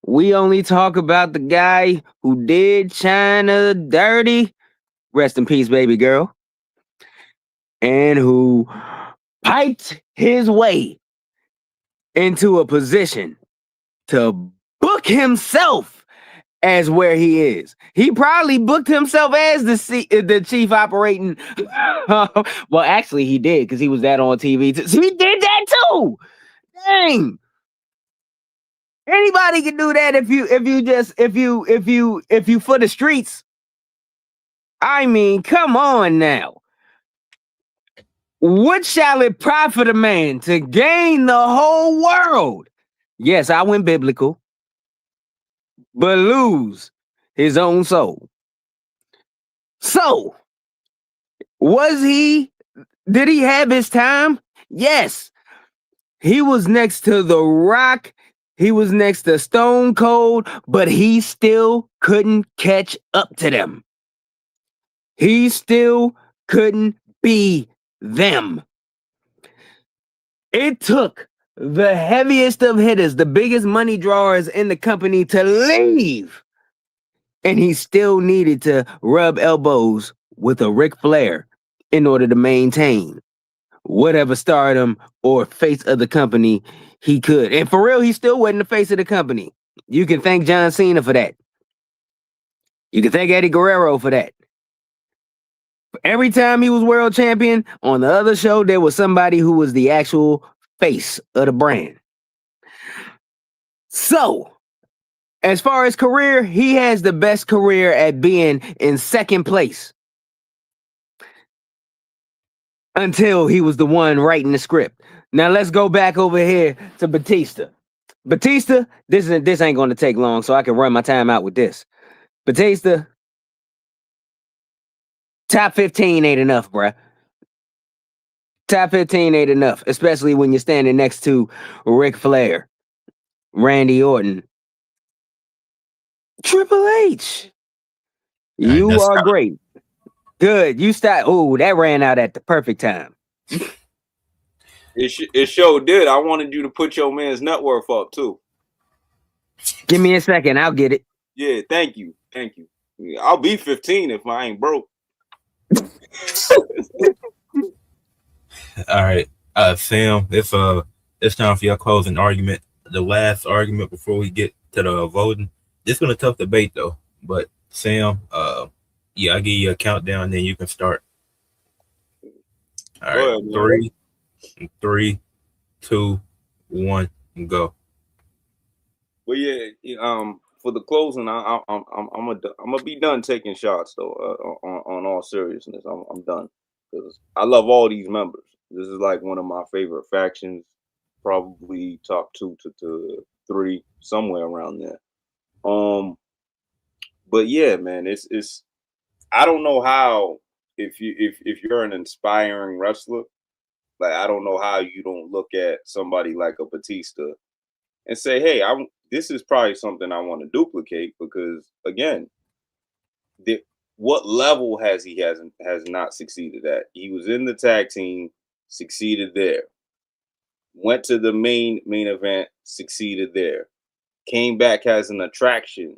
We only talk about the guy who did China dirty, rest in peace, baby girl, and who piped his way into a position to book himself as where he is. He probably booked himself as the chief operating. Well, actually, he did because he was that on TV. So he did that too. Dang. Anybody can do that if you for the streets. I mean, come on now. What shall it profit a man to gain the whole world? Yes, I went biblical, but lose his own soul. So, did he have his time? Yes. He was next to The Rock. He was next to Stone Cold, but he still couldn't catch up to them. He still couldn't be them. It took the heaviest of hitters, the biggest money drawers in the company to leave. And he still needed to rub elbows with a Ric Flair in order to maintain whatever stardom or face of the company he could. And for real, he still wasn't the face of the company. You can thank John Cena for that. You can thank Eddie Guerrero for that. Every time he was world champion, on the other show, there was somebody who was the actual face of the brand. So, as far as career, he has the best career at being in second place until he was the one writing the script. Now let's go back over here to Batista. Batista, this ain't going to take long, so I can run my time out with this. Batista, top 15 ain't enough, bruh. Top 15 ain't enough, especially when you're standing next to Ric Flair, Randy Orton, Triple H. You That's are great. Good. You start. Oh, that ran out at the perfect time. It sure did. I wanted you to put your man's net worth up too. Give me a second. I'll get it. Yeah, thank you. I'll be 15 if I ain't broke. all right. Sam, it's time for your closing argument. The last argument before we get to the voting. It's been a tough debate though. But Sam, yeah, I'll give you a countdown, then you can start. All right. Go ahead, 3, 2, 1, go. But yeah, for the closing, I'm gonna be done taking shots though. On all seriousness, I'm done because I love all these members. This is like one of my favorite factions, probably top 2 to 3, somewhere around there. But yeah, man, it's I don't know how if you're an inspiring wrestler, like I don't know how you don't look at somebody like a Batista and say, hey, this is probably something I want to duplicate because again, what level has not succeeded at? He was in the tag team, succeeded there. Went to the main event, succeeded there. Came back as an attraction,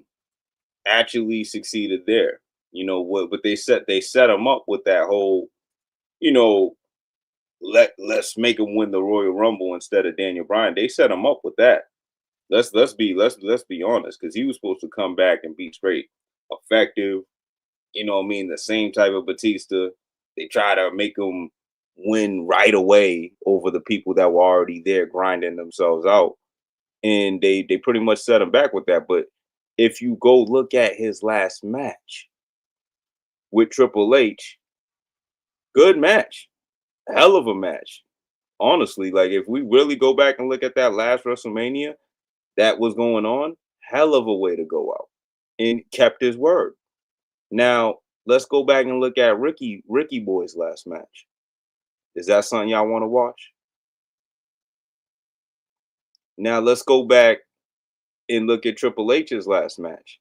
actually succeeded there. You know what? But they set him up with that whole, you know, let's make him win the Royal Rumble instead of Daniel Bryan. They set him up with that. Let's be honest, because he was supposed to come back and be straight effective. You know what I mean? The same type of Batista. They try to make him win right away over the people that were already there grinding themselves out. And they pretty much set him back with that. But if you go look at his last match with Triple H, good match. Hell of a match. Honestly, like if we really go back and look at that last WrestleMania that was going on, hell of a way to go out. And kept his word. Now, let's go back and look at Ricky Boy's last match. Is that something y'all want to watch? Now, let's go back and look at Triple H's last match.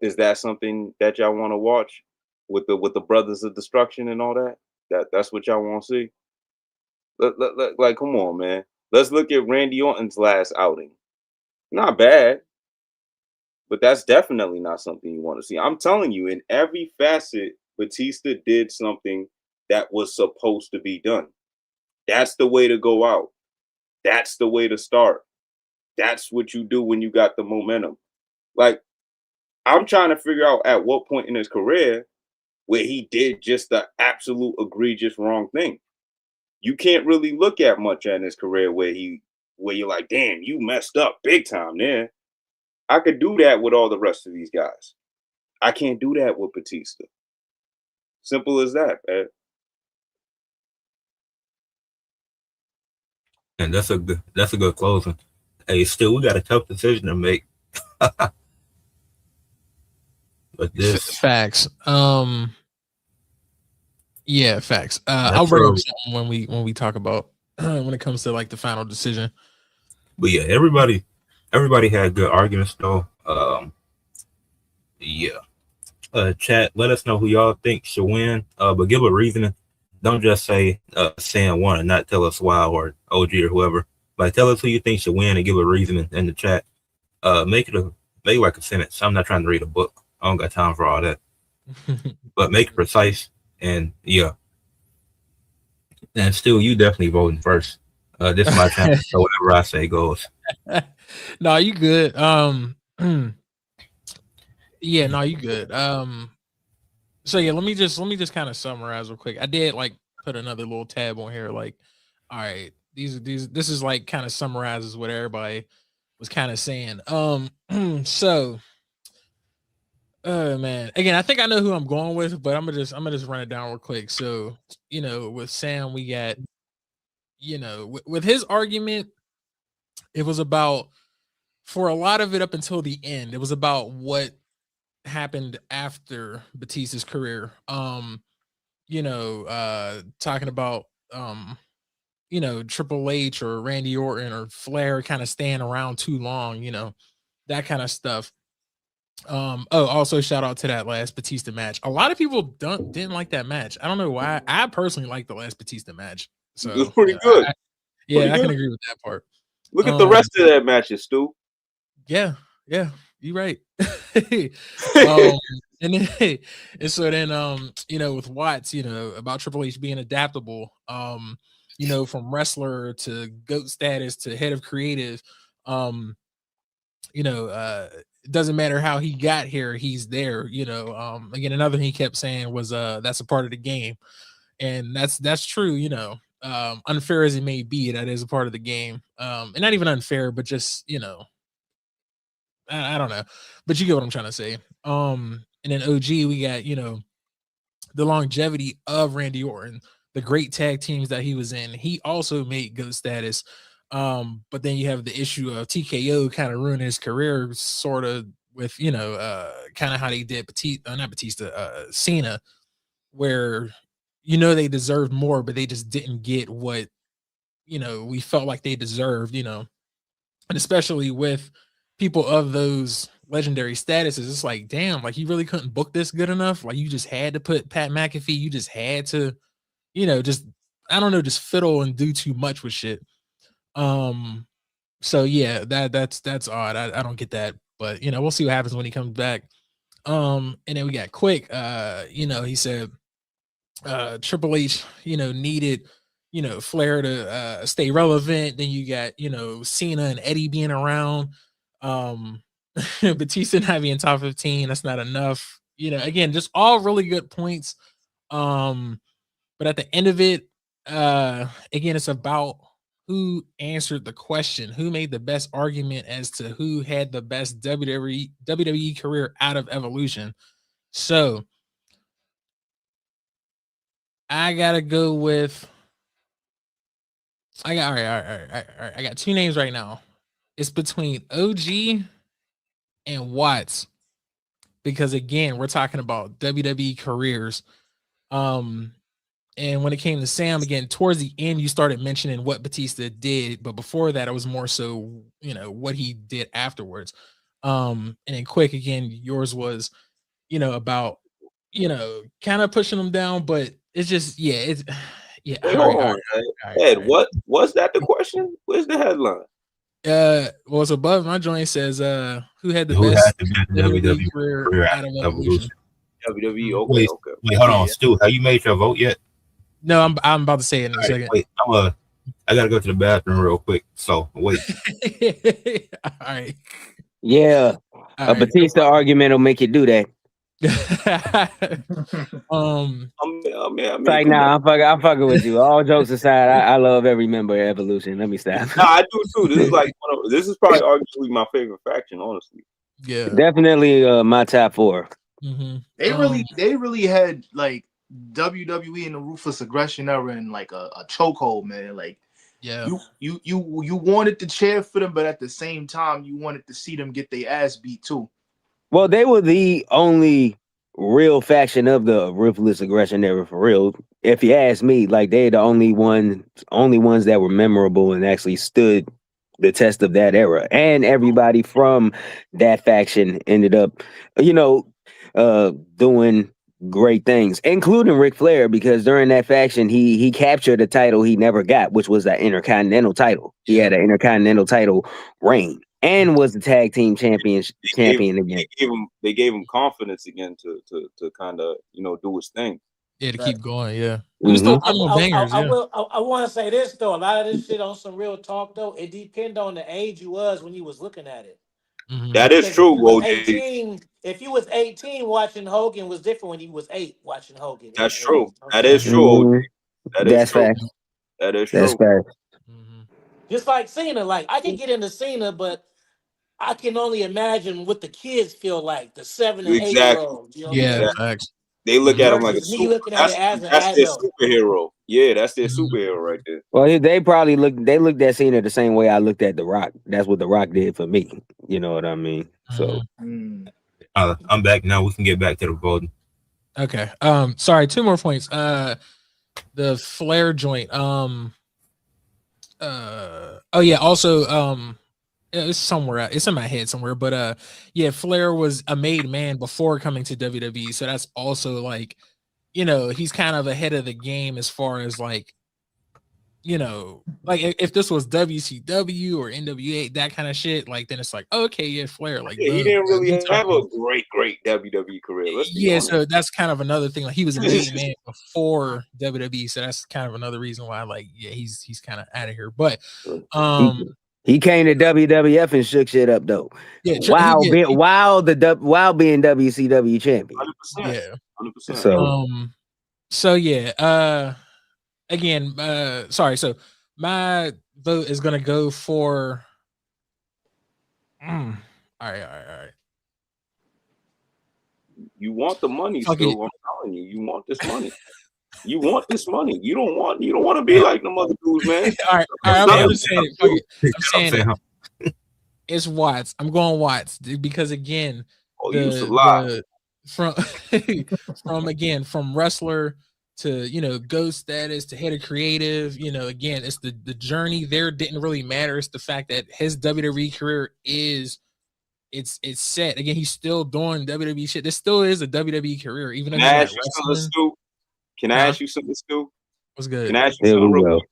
Is that something that y'all want to watch with the Brothers of Destruction and all that? That's what y'all want to see? Like, come on, man. Let's look at Randy Orton's last outing. Not bad. But that's definitely not something you want to see. I'm telling you, in every facet, Batista did something that was supposed to be done. That's the way to go out. That's the way to start. That's what you do when you got the momentum. Like, I'm trying to figure out at what point in his career where he did just the absolute egregious wrong thing. You can't really look at much in his career where you're like, damn, you messed up big time there. I could do that with all the rest of these guys. I can't do that with Batista. Simple as that, man. And that's a good closing. Hey, still we got a tough decision to make. But this facts. Yeah, facts. I'll bring up something when we talk about when it comes to like the final decision. But yeah, everybody had good arguments though. Yeah. Chat, let us know who y'all think should win. But give a reasoning. Don't just say Sam won and not tell us why or OG or whoever. Like tell us who you think should win and give a reasoning in the chat. Make like a sentence. I'm not trying to read a book. I don't got time for all that. But make it precise and yeah. And still you definitely voting first. This is my chance, so whatever I say goes. No, you good. Yeah, no, you good. So yeah, let me just kind of summarize real quick. I did like put another little tab on here, like, all right, this is like kind of summarizes what everybody was kind of saying. So man, again, I think I know who I'm going with, but I'm gonna just run it down real quick. So, with Sam, we got with his argument, it was about, for a lot of it up until the end, it was about what happened after Batista's career. Talking about Triple H or Randy Orton or Flair kind of staying around too long, that kind of stuff. Also shout out to that last Batista match. A lot of people didn't like that match. I don't know why. I personally like the last Batista match. So It was pretty good. I can agree with that part. Look at the rest of that matches, Stu. Yeah, you're right. And so then with Watts, about Triple H being adaptable, from wrestler to GOAT status to head of creative, it doesn't matter how he got here, he's there. Again, another thing he kept saying was that's a part of the game. And that's true, unfair as it may be, that is a part of the game. And not even unfair, but just, I don't know, but you get what I'm trying to say. And then OG, we got, the longevity of Randy Orton, the great tag teams that he was in. He also made GOAT status. But then you have the issue of TKO kind of ruining his career, sort of, with, kind of how they did Cena, where, they deserved more, but they just didn't get what, we felt like they deserved, and especially with people of those legendary statuses, it's like, damn, like you really couldn't book this good enough. Like you just had to put Pat McAfee, you just had to, just, I don't know, just fiddle and do too much with shit. So yeah, that's odd. I don't get that, but we'll see what happens when he comes back. And then we got Quick. He said Triple H, needed Flair to stay relevant. Then you got Cena and Eddie being around. Batista not being top 15, that's not enough. Again, just all really good points. But at the end of it, again, it's about who answered the question, who made the best argument as to who had the best WWE career out of Evolution. So I gotta go with. All right. I got two names right now. It's between OG and Watts, because again, we're talking about WWE careers. And when it came to Sam, again, towards the end, you started mentioning what Batista did, but before that, it was more so, what he did afterwards. And then Quick, again, yours was, about, kind of pushing him down, but it's just, it's, yeah. Wait, hold on, Ed. What was that? The question? Where's the headline? Well, it's above my joint says, who had the best WWE career out of Evolution? WWE. Okay. Wait, hold on, Stu. Have you made your vote yet? No, I'm about to say it in a second. Wait, I gotta go to the bathroom real quick. So wait. All right. Yeah, a Batista argument will make you do that. Like, nah, I'm fucking with you. All jokes aside, I love every member of Evolution. Let me stop. No, I do too. This is probably arguably my favorite faction, honestly. Yeah, definitely my top 4. Mm-hmm. They really had like WWE in the Ruthless Aggression era in like a chokehold, man. Like, yeah, you wanted to cheer for them, but at the same time, you wanted to see them get their ass beat too. Well, they were the only real faction of the Ruthless Aggression era, for real. If you ask me, like they're the only ones that were memorable and actually stood the test of that era. And everybody from that faction ended up, doing great things, including Ric Flair, because during that faction, he captured a title he never got, which was that Intercontinental title. He had an Intercontinental title reign and was the tag team champion again. They gave him confidence again to kind of do his thing. Yeah, to keep going. Yeah, Mm-hmm. still putting on bangers. I want to say this though. A lot of this shit on some real talk though. It depends on the age you was when you was looking at it. Mm-hmm. That is true. If you was 18 watching Hogan was different when you was 8 watching Hogan. That's true. That is true. That's fact. That is true. That's fact. Mm-hmm. Just like Cena, like I can get into Cena, but I can only imagine what the kids feel like, the 7 and 8 year olds. Yeah, facts. They look at him like me looking at it as an that's their adult. superhero. Yeah, that's their Mhm. superhero right there. Well, they probably looked at Cena the same way I looked at The Rock. That's what The Rock did for me. You know what I mean? So Mm. I'm back now. We can get back to the voting. Okay. Sorry, 2 more points. The Flair joint. Oh yeah, also it's somewhere, it's in my head somewhere, but yeah, Flair was a made man before coming to WWE, so that's also like, he's kind of ahead of the game as far as like, like if this was WCW or NWA, that kind of shit, like then it's like, okay, yeah, Flair, like Yeah, he boom. didn't really We have talking- a great WWE career. Let's be yeah, honest. so that's kind of another thing. Like he was a made man before WWE, so that's kind of another reason why, like, yeah, he's kind of out of here. But he came to WWF and shook shit up though. yeah, While being WCW champion. 100%. yeah. 100%. So yeah, again, sorry. So my vote is gonna go for. All right. You want the money Fuck still. it. I'm telling you, you want this money. You want this money. You don't want to be like them other dudes, man. all right. I'm just saying it. Fuck it. I'm saying it. it. It's Watts. I'm going Watts because again, Oh, you used to lie. from wrestler to ghost status to head of creative, again, it's the journey there didn't really matter. It's the fact that his WWE career is it's set. Again, he's still doing WWE shit. This still is a WWE career, even though Can I ask you something, Stu? Can I ask you something, Stu? What's good? Can I ask you something real quick?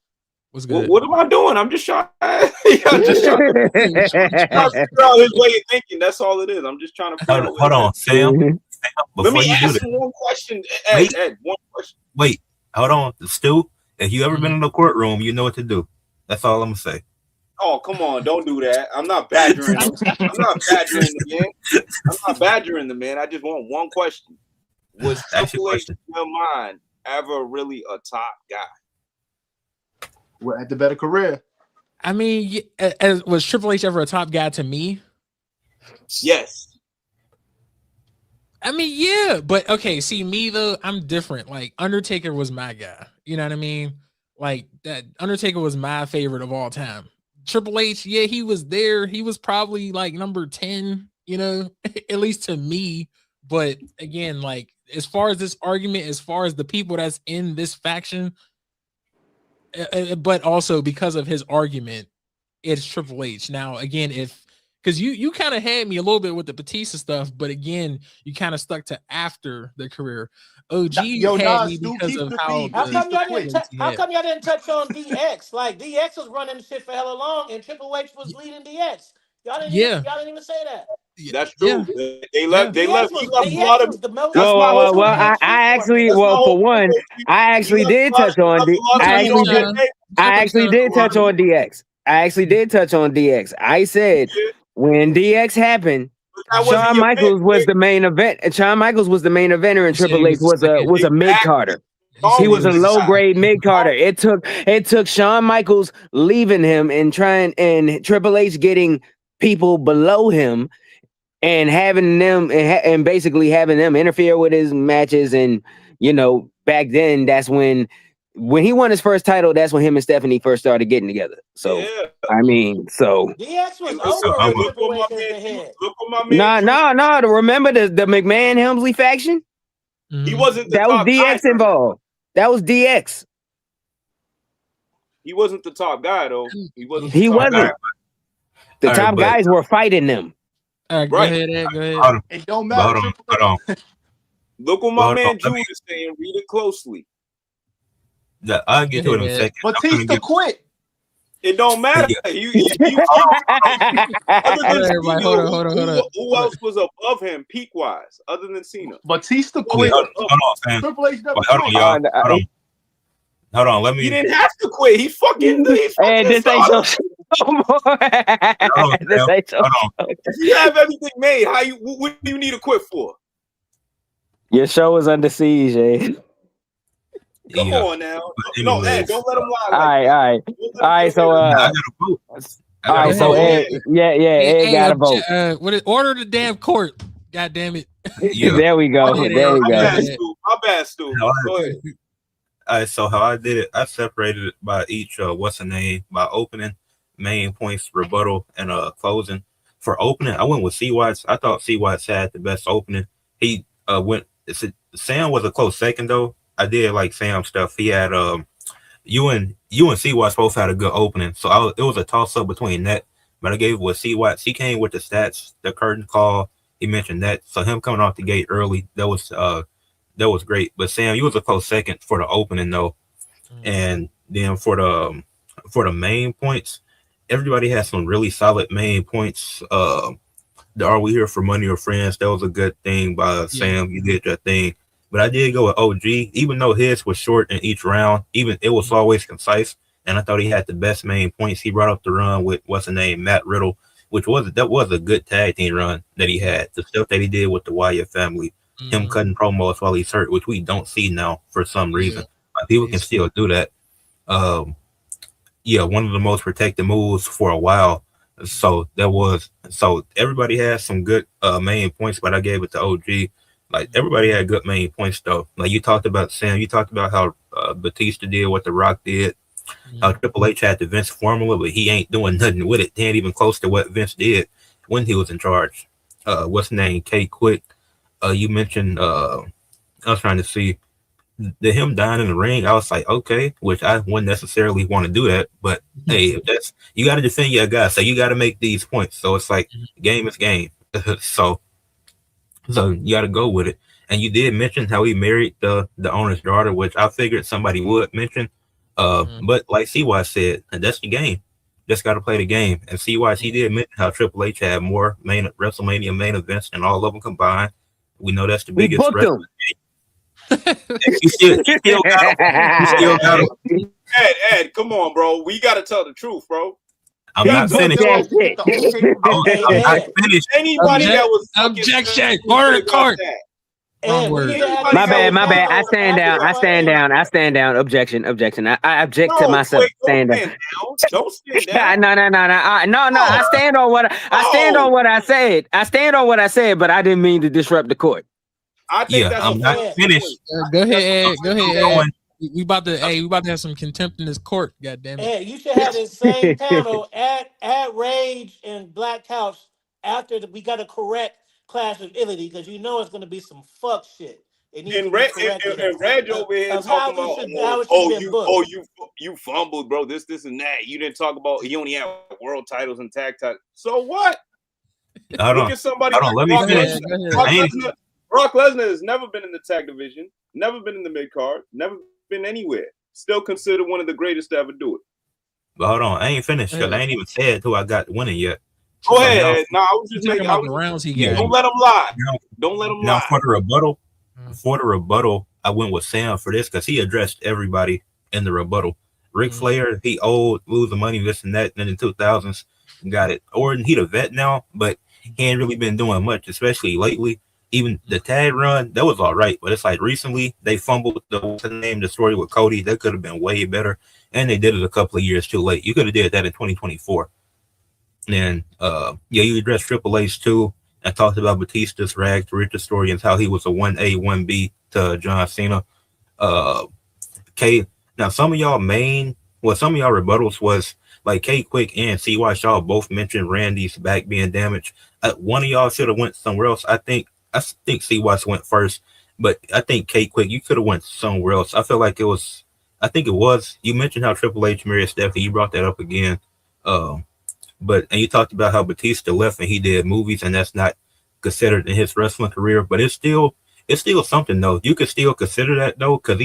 What's good? What am I doing? I'm just trying. I'm just trying to figure out his way of thinking. That's all it is. I'm just trying to. Hold on, Sam. Let me ask him one question. Ed, one question. Wait, hold on, Stu. If you ever been in the courtroom, you know what to do. That's all I'm gonna say. Oh, come on, don't do that. I'm not badgering him. I'm not badgering the man. I just want one question. Was Triple H in your mind ever really a top guy? Well, at the better career. I mean, was Triple H ever a top guy to me? Yes. I mean, yeah, but okay. See, me though, I'm different. Like Undertaker was my guy. You know what I mean? Like that. Undertaker was my favorite of all time. Triple H, yeah, he was there. He was probably like number 10. At least to me. But again, like as far as this argument, as far as the people that's in this faction. But also because of his argument, it's Triple H. Now, again, because you kind of had me a little bit with the Batista stuff, but again, you kind of stuck to after the career. OG had me because of how. How come y'all didn't touch on DX? Like DX was running the shit for hella long, and Triple H was leading DX. Y'all didn't even say that. That's true. Yeah. They left a lot of. I actually did touch on DX. I actually did touch on DX. I said when DX happened, Shawn Michaels was the main event. Shawn Michaels was the main eventer, and Triple H was a mid Carter. He was a low grade mid Carter. It took Shawn Michaels leaving him and Triple H getting people below him and having them and basically having them interfere with his matches. And back then, that's when he won his first title. That's when him and Stephanie first started getting together. So I mean, DX was over with Triple H as the head. No. Remember the McMahon Helmsley faction? He wasn't. That was DX guy involved. That was DX. He wasn't the top guy though. He wasn't. The top guys were fighting them. Go ahead. It don't matter. Hold on. Look what my man Jude is saying. Read it closely. I'll get to it in a second. Batista quit. It don't matter. Hold on. Who else was above him peak wise other than Cena? Batista quit. Hold on, Sam. Triple H never Hold on, y'all. Hold on. Let me. He didn't have to quit. He fucking. This ain't so. Hold on. If you have everything made, what do you need to quit for? Your show is under siege, eh? Come on now. No, Ed, don't let him lie. All right. So I gotta vote. Ed, Ed got to vote. Order the damn court. God damn it. Yeah. There we go. My bad, Stu. Go ahead. So how I did it, I separated it by each what's the name by opening, main points, rebuttal, and closing. For opening, I went with C Watts. I thought C Watts had the best opening. He went. Sam was a close second though. I did like Sam stuff. He had you and C Watts both had a good opening, so it was a toss up between that. But I gave it with C Watts. He came with the stats, the curtain call. He mentioned that, so him coming off the gate early, that was great. But Sam, you was a close second for the opening though. And then for the main points, everybody has some really solid main points. The Are We Here for Money or Friends? That was a good thing by Sam. You did that thing. But I did go with OG, even though his was short in each round, even it was always concise. And I thought he had the best main points. He brought up the run with what's the name, Matt Riddle, that was a good tag team run that he had. The stuff that he did with the Wyatt family, him cutting promos while he's hurt, which we don't see now for some reason. People can still do that. One of the most protected moves for a while. So everybody has some good main points, but I gave it to OG. Like everybody had good main points though. Like you talked about Sam, you talked about how Batista did what The Rock did, how Triple H had the Vince formula, but he ain't doing nothing with it. He ain't even close to what Vince did when he was in charge. What's his name? K Quick. You mentioned I was trying to see him dying in the ring. I was like, okay, which I wouldn't necessarily want to do that, but hey, if that's you got to defend your guy, so you got to make these points. So it's like game is game. so you got to go with it. And you did mention how he married the owner's daughter, which I figured somebody would mention. But like CY said, that's the game. Just got to play the game. And CY, he did mention how Triple H had more WrestleMania main events than all of them combined. We know that's the biggest. You still got him. Ed, come on, bro. We got to tell the truth, bro. I'm not finished. I'm not finished. Anybody that was objection, order court. My bad. I stand down. Objection. I object to myself. Stand down. Don't stand down. No. I stand on what I said. I stand on what I said, but I didn't mean to disrupt the court. I think that's I'm not finished. Go ahead, Ed. We about to have some contempt in this court. God damn it. Ed, you should have this same panel at Rage and Black Couch after we got to correct Clash of Italy, because you know it's going to be some fuck shit. And Reg over here talking about you fumbled, bro. This and that. You didn't talk about he only had world titles and tag titles. So what? Look at somebody. Let me finish. Brock Lesnar has never been in the tag division, never been in the mid card, never been anywhere. Still considered one of the greatest to ever do it. But hold on, I ain't finished because I ain't even said who I got winning yet. Go ahead. No, I was just talking about the rounds he got. Don't let him lie. Don't let him lie. Now for the rebuttal, I went with Sam for this because he addressed everybody in the rebuttal. Ric Flair, he owed losing money, this and that, and in the 2000s, got it. Orton, he the vet now, but he ain't really been doing much, especially lately. Even the tag run, that was all right, but it's like recently they fumbled the story with Cody. That could have been way better, and they did it a couple of years too late. You could have did that in 2024. And you addressed Triple H too. I talked about Batista's rag to riches story and how he was a 1A, 1B to John Cena. Now some of y'all rebuttals was like K Quick and CY Shaw both mentioned Randy's back being damaged. One of y'all should have went somewhere else. I think CY went first, but I think K Quick, you could have went somewhere else. I feel like it was. You mentioned how Triple H married Stephanie. You brought that up again. And you talked about how Batista left and he did movies, and that's not considered in his wrestling career. But it's still something though. You could still consider that though, because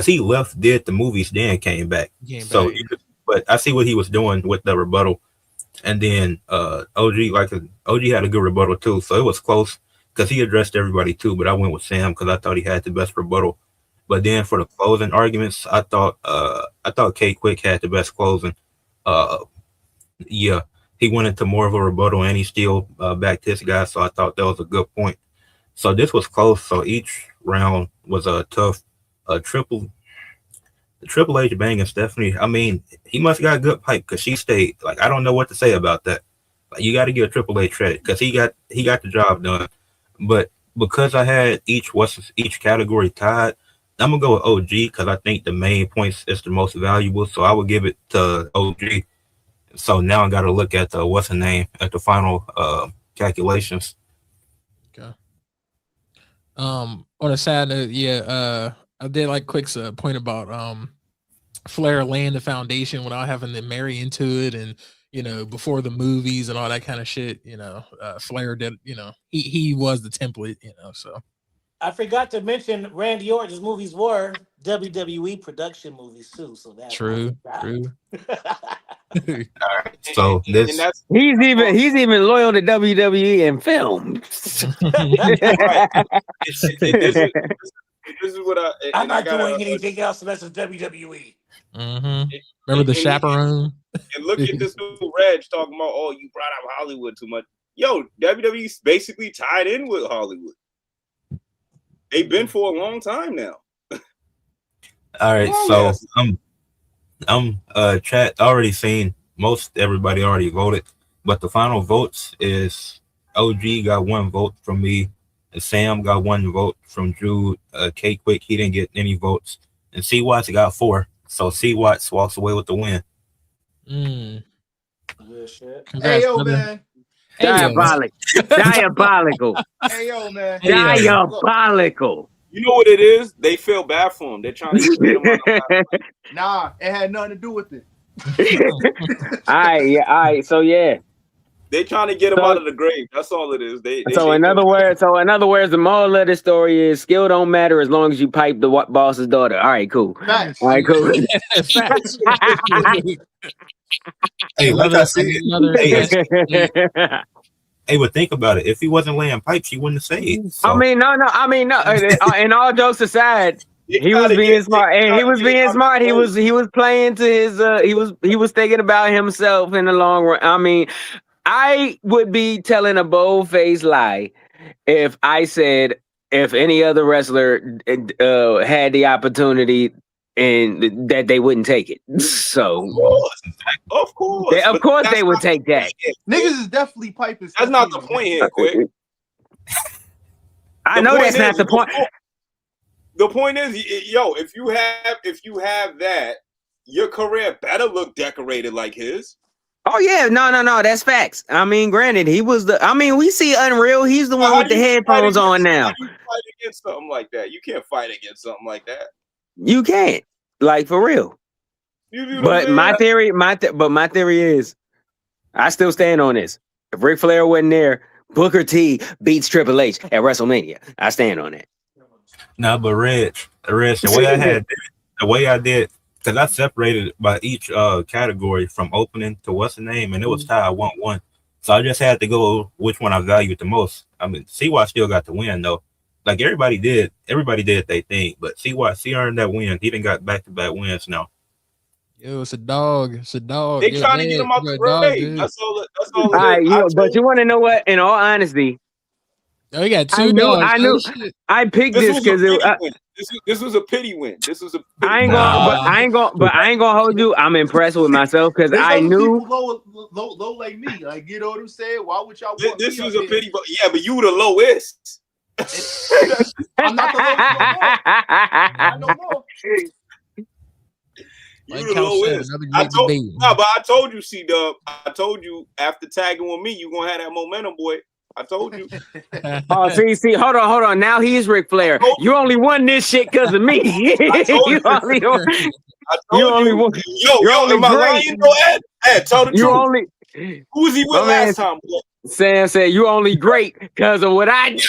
he left, did the movies, then came back. But I see what he was doing with the rebuttal. And then OG had a good rebuttal too, so it was close because he addressed everybody too. But I went with Sam because I thought he had the best rebuttal. But then for the closing arguments, I thought K Quick had the best closing. He went into more of a rebuttal and he still backed his guy, so I thought that was a good point. So this was close. So each round was a tough Triple H banging Stephanie. I mean, he must have got a good pipe because she stayed. Like, I don't know what to say about that. Like, you got to give Triple H credit because he got the job done. But because I had each category tied, I'm gonna go with OG because I think the main points is the most valuable. So I would give it to OG. So now I got to look at the what's the name at the final calculations. Okay. On a sad note, I did like Quick's point about Flair laying the foundation without having to marry into it, and before the movies and all that kind of shit. Flair did. He was the template. So I forgot to mention Randy Orton's movies were WWE production movies too. So that's true. All right. So this and that's He's even loyal to WWE in film. right. This is what I'm and not I got doing anything else unless it's WWE. Remember the chaperone? And look at this new Reg talking about, oh, you brought up Hollywood too much. Yo, WWE's basically tied in with Hollywood. They've been for a long time now. all right. So I'm chat already seen most everybody already voted, but the final votes is OG got 1 vote from me, and Sam got 1 vote from Jude. K Quick, he didn't get any votes, and C Watts got 4. So C Watts walks away with the win. Good shit. Congrats, Hey yo, brother. man. Diabolical. Hey yo, man. Diabolical. You know what it is? They feel bad for him. They're trying to get him out of Nah, it had nothing to do with it. All right. So yeah. They're trying to get him out of the grave. That's all it is. In other words, the moral of the story is skill don't matter as long as you pipe the boss's daughter. All right, cool. Facts. All right, cool. Hey, like I said, hey, but think about it. If he wasn't laying pipes, he wouldn't have saved. So. I mean, no. And all jokes aside, he was being smart. And he was being smart. He was playing to his. He was thinking about himself in the long run. I mean, I would be telling a bold-faced lie if I said if any other wrestler had the opportunity and that they wouldn't take it. So of course they would take that. Niggas is definitely piping. That's not the point here, Quick. I know that's not the point. The point is, yo, if you have that, your career better look decorated like his. Oh yeah, no, that's facts. I mean, granted, he was we see Unreal. He's the one with the headphones on now. How do you fight against something like that? You can't fight against something like that. You can't, like, for real. But my theory is, I still stand on this. If Ric Flair wasn't there, Booker T beats Triple H at WrestleMania. I stand on that. Nah, but Reg, the way I did, because I separated by each category from opening to what's the name, and it was tied 1-1. So I just had to go which one I valued the most. I mean, CY still got the win though. Like everybody did their thing, but CY earned that win. He done got back-to-back wins now. Yo, it's a dog. They trying to get him out the grave. That's all. All right, but you want to know what? In all honesty, oh, you got 2 dogs. I picked this because this was a pity win. This was a. I ain't gonna hold you. I'm impressed with myself because I knew low like me. Like, you know what I'm saying? Why would y'all want this me was up a here? pity, but yeah, but you were the lowest. I'm not the lowest no more. Not no more. You the lowest. I told you, C-Dub. I told you after tagging with me, you gonna have that momentum, boy. I told you. Oh, see, hold on. Now he's Ric Flair. You only won this shit because of me. You only won. Yo, am I lying, though, Ed? Ed, tell the truth. Who was he with last time, boy? Sam said you only great because of what I did.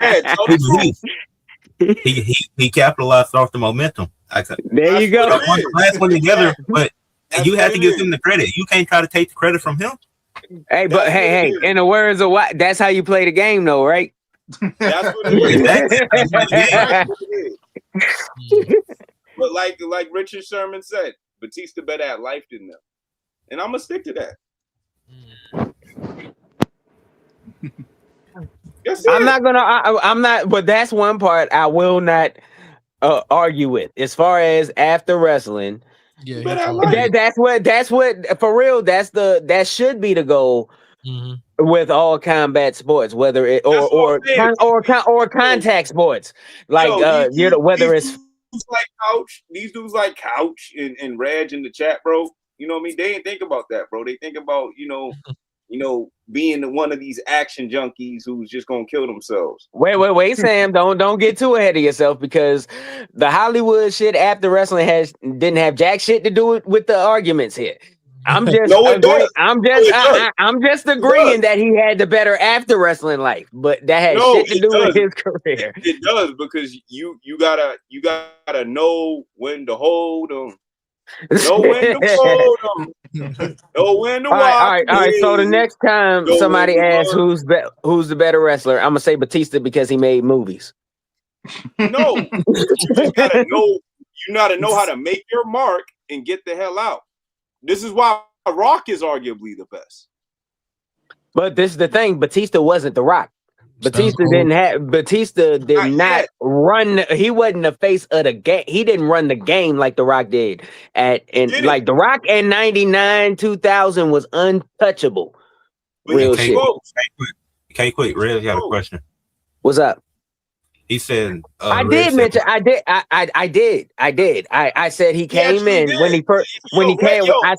Ed, tell the truth. He capitalized off the momentum. There you go. Last one together, but you have to give him the credit. You can't try to take the credit from him. Hey, but hey, in the words of what? That's how you play the game, though, right? That's what it is. But like Richard Sherman said, Batista better have life than them, and I'm gonna stick to that. I'm not. But that's one part I will not argue with. As far as after wrestling, yeah, that's what for real. That should be the goal. Mhm. with all combat sports, whether it That's what I'm saying. or contact sports, like Yo, whether these it's dudes like Couch, and Reg in the chat, bro. You know what I mean? They ain't think about that, bro. They think about, being one of these action junkies who's just gonna kill themselves. wait, Sam, don't get too ahead of yourself, because the Hollywood shit after wrestling didn't have jack shit to do with the arguments here. I'm just No, it agreeing. does. I'm just It agreeing does. that he had the better after wrestling life, but that had No, shit to it do with does. his career. It does, because you gotta know when to hold them, know when to fold them, know when to walk All right. So the away, next time know when somebody to asks run. who's the better wrestler, I'm gonna say Batista because he made movies. No, you gotta know. You gotta know how to make your mark and get the hell out. This is why Rock is arguably the best. But this is the thing: Batista wasn't The Rock. Stone Cold. Batista did Not not yet. run. He wasn't the face of the game. He didn't run the game like The Rock did. Like The Rock in '99, 2000 was untouchable. But Real he was shit. close. Quick. Red got a question. What's up? He said, I Red did said, mention. I did. I said he came actually in did. when he first when he came. I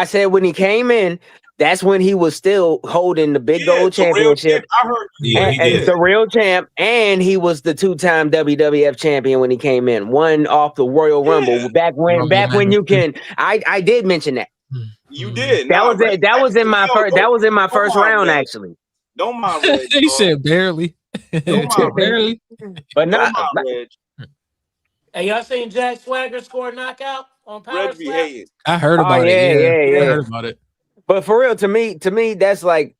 said when he came in. That's when he was still holding the big gold the real championship. champ. I heard. Yeah, he And did. the real champ, and he was the 2-time WWF champion when he came in. One off the Royal Rumble back when you can. I did mention that. You did. That Nah, was it. That was in my first. That was in my first round, actually. Don't mind Reg. He said barely. Don't mind Reg. Barely. But Don't not. mind Reg. Hey, y'all seen Jack Swagger score a knockout on Power Reg be Slap? hating. I heard Oh about it. yeah. I heard about it. But for real, to me, that's like.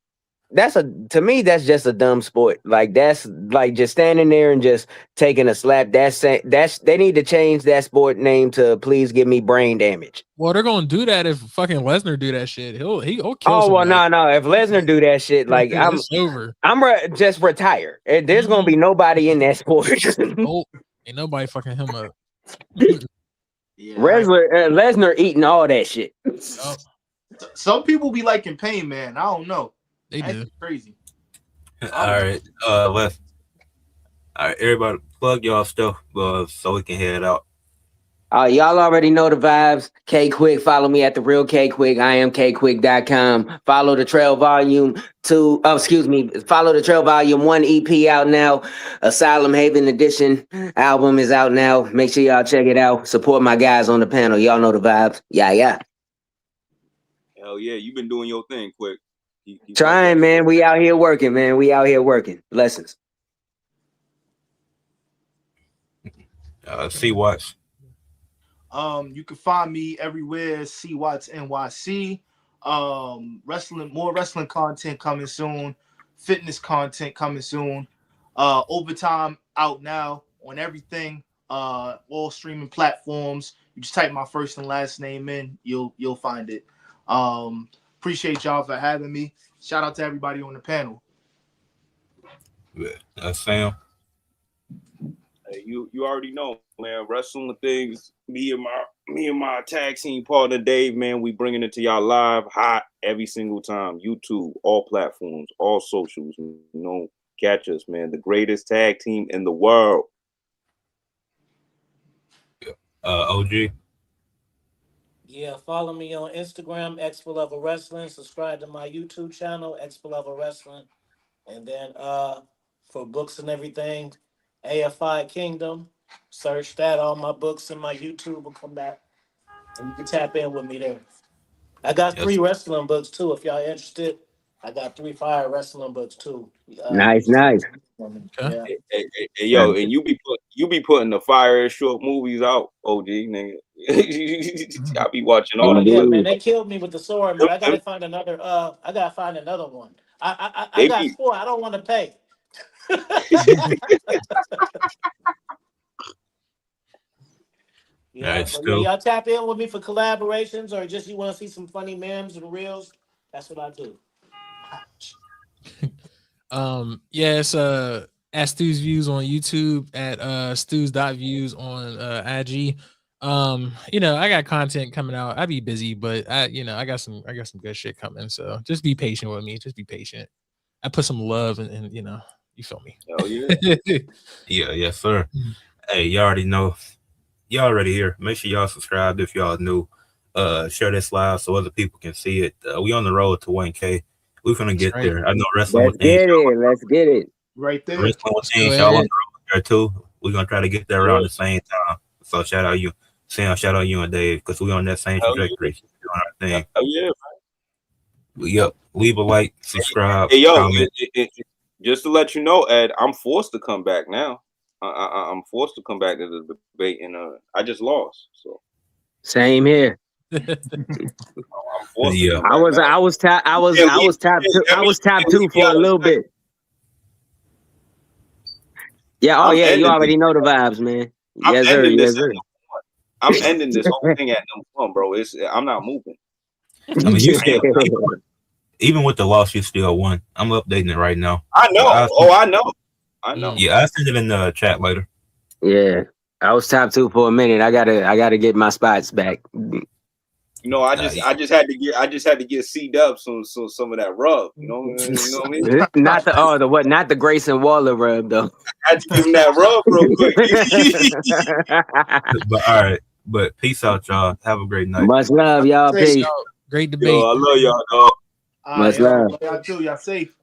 To me, that's just a dumb sport. Like that's like just standing there and just taking a slap. That's they need to change that sport name to Please Give Me Brain Damage. Well, they're gonna do that if fucking Lesnar do that shit. He'll kill. Oh well, somebody. no. If Lesnar do that shit, like it's over. just retire. There's gonna be nobody in that sport. Oh, ain't nobody fucking him up. Yeah, Lesnar eating all that shit. Oh, some people be liking Pain Man. I don't know. they That's do. crazy. All right. All right, everybody plug y'all stuff so we can head out. Y'all already know the vibes. K Quick, follow me at the real K Quick. I am kquick.com. Follow the Trail Volume 2. Follow the Trail Volume 1 EP out now. Asylum Haven Edition album is out now. Make sure y'all check it out. Support my guys on the panel. Y'all know the vibes. Yeah. Hell yeah, you've been doing your thing, Quick. Trying, man. We out here working, man. Blessings. C Watts. You can find me everywhere. C Watts NYC. More wrestling content coming soon. Fitness content coming soon. Overtime out now on everything. All streaming platforms. You just type my first and last name in, you'll find it. Appreciate y'all for having me. Shout out to everybody on the panel. Sam. Hey, you already know, man. Wrestling things. Me and my tag team partner Dave, man. We bringing it to y'all live, hot every single time. YouTube, all platforms, all socials. Catch us, man. The greatest tag team in the world. OG. Yeah, follow me on Instagram, X Forever Wrestling. Subscribe to my YouTube channel, X Forever Wrestling. And then for books and everything, AFI Kingdom. Search that. All my books and my YouTube will come back. And you can tap in with me there. I got 3 wrestling books too. If y'all interested, I got 3 fire wrestling books too. Nice. Yeah. Hey, yo, and you be putting the fire short movies out, OG nigga. I be watching all the Yeah, clips. man, they killed me with the sword, man. I gotta find another. I gotta find another one. I got 4. I don't want to pay. Yeah, Right, but yeah, y'all tap in with me for collaborations, or just you want to see some funny memes and reels. That's what I do. It's at Stu's Views on YouTube, at Stu's.views on IG. You know, I got content coming out. I be busy, but I got some good shit coming. So just be patient with me. Just be patient. I put some love and you know, you feel me. Hell yeah. Yeah, yes, sir. Hey, you already know. Y'all already here. Make sure y'all subscribe if y'all new. Share this live so other people can see it. We on the road to 1K. We're gonna get right. there. I know wrestling Let's with things. get it. Let's get it. Right there. Wrestling with Let's go things. Y'all on ahead. the road there too. We're gonna try to get there around the same time. So shout out you, Sam. Shout out you and Dave because we on that same Hell trajectory. Doing our thing. Oh yeah. Yep. Leave a like, subscribe, Hey yo, comment. just to let you know, Ed, I'm forced to come back now. I'm forced to come back to the debate, and I just lost, so Same here. I'm forced to Yeah. come back now. I was top two for a little bit. Yeah, oh I'm yeah, you ending already know the vibes, man. I'm Yes, sir, ending yes, this. sir. I'm ending this whole thing at number 1, bro. I'm not moving. I mean, you still, even with the loss, you still won. I'm updating it right now. I know. I know. Yeah, I'll send it in the chat later. Yeah. I was top 2 for a minute. I gotta get my spots back. You know, I just had to get C-Dub some of that rub. You know what I mean? Not the Grayson Waller rub though. I had to give him that rub real quick. But all right. But peace out, y'all. Have a great night. Much love, y'all. Peace. Great debate. Yo, I love y'all, dog. Much love. Y'all too. Y'all safe.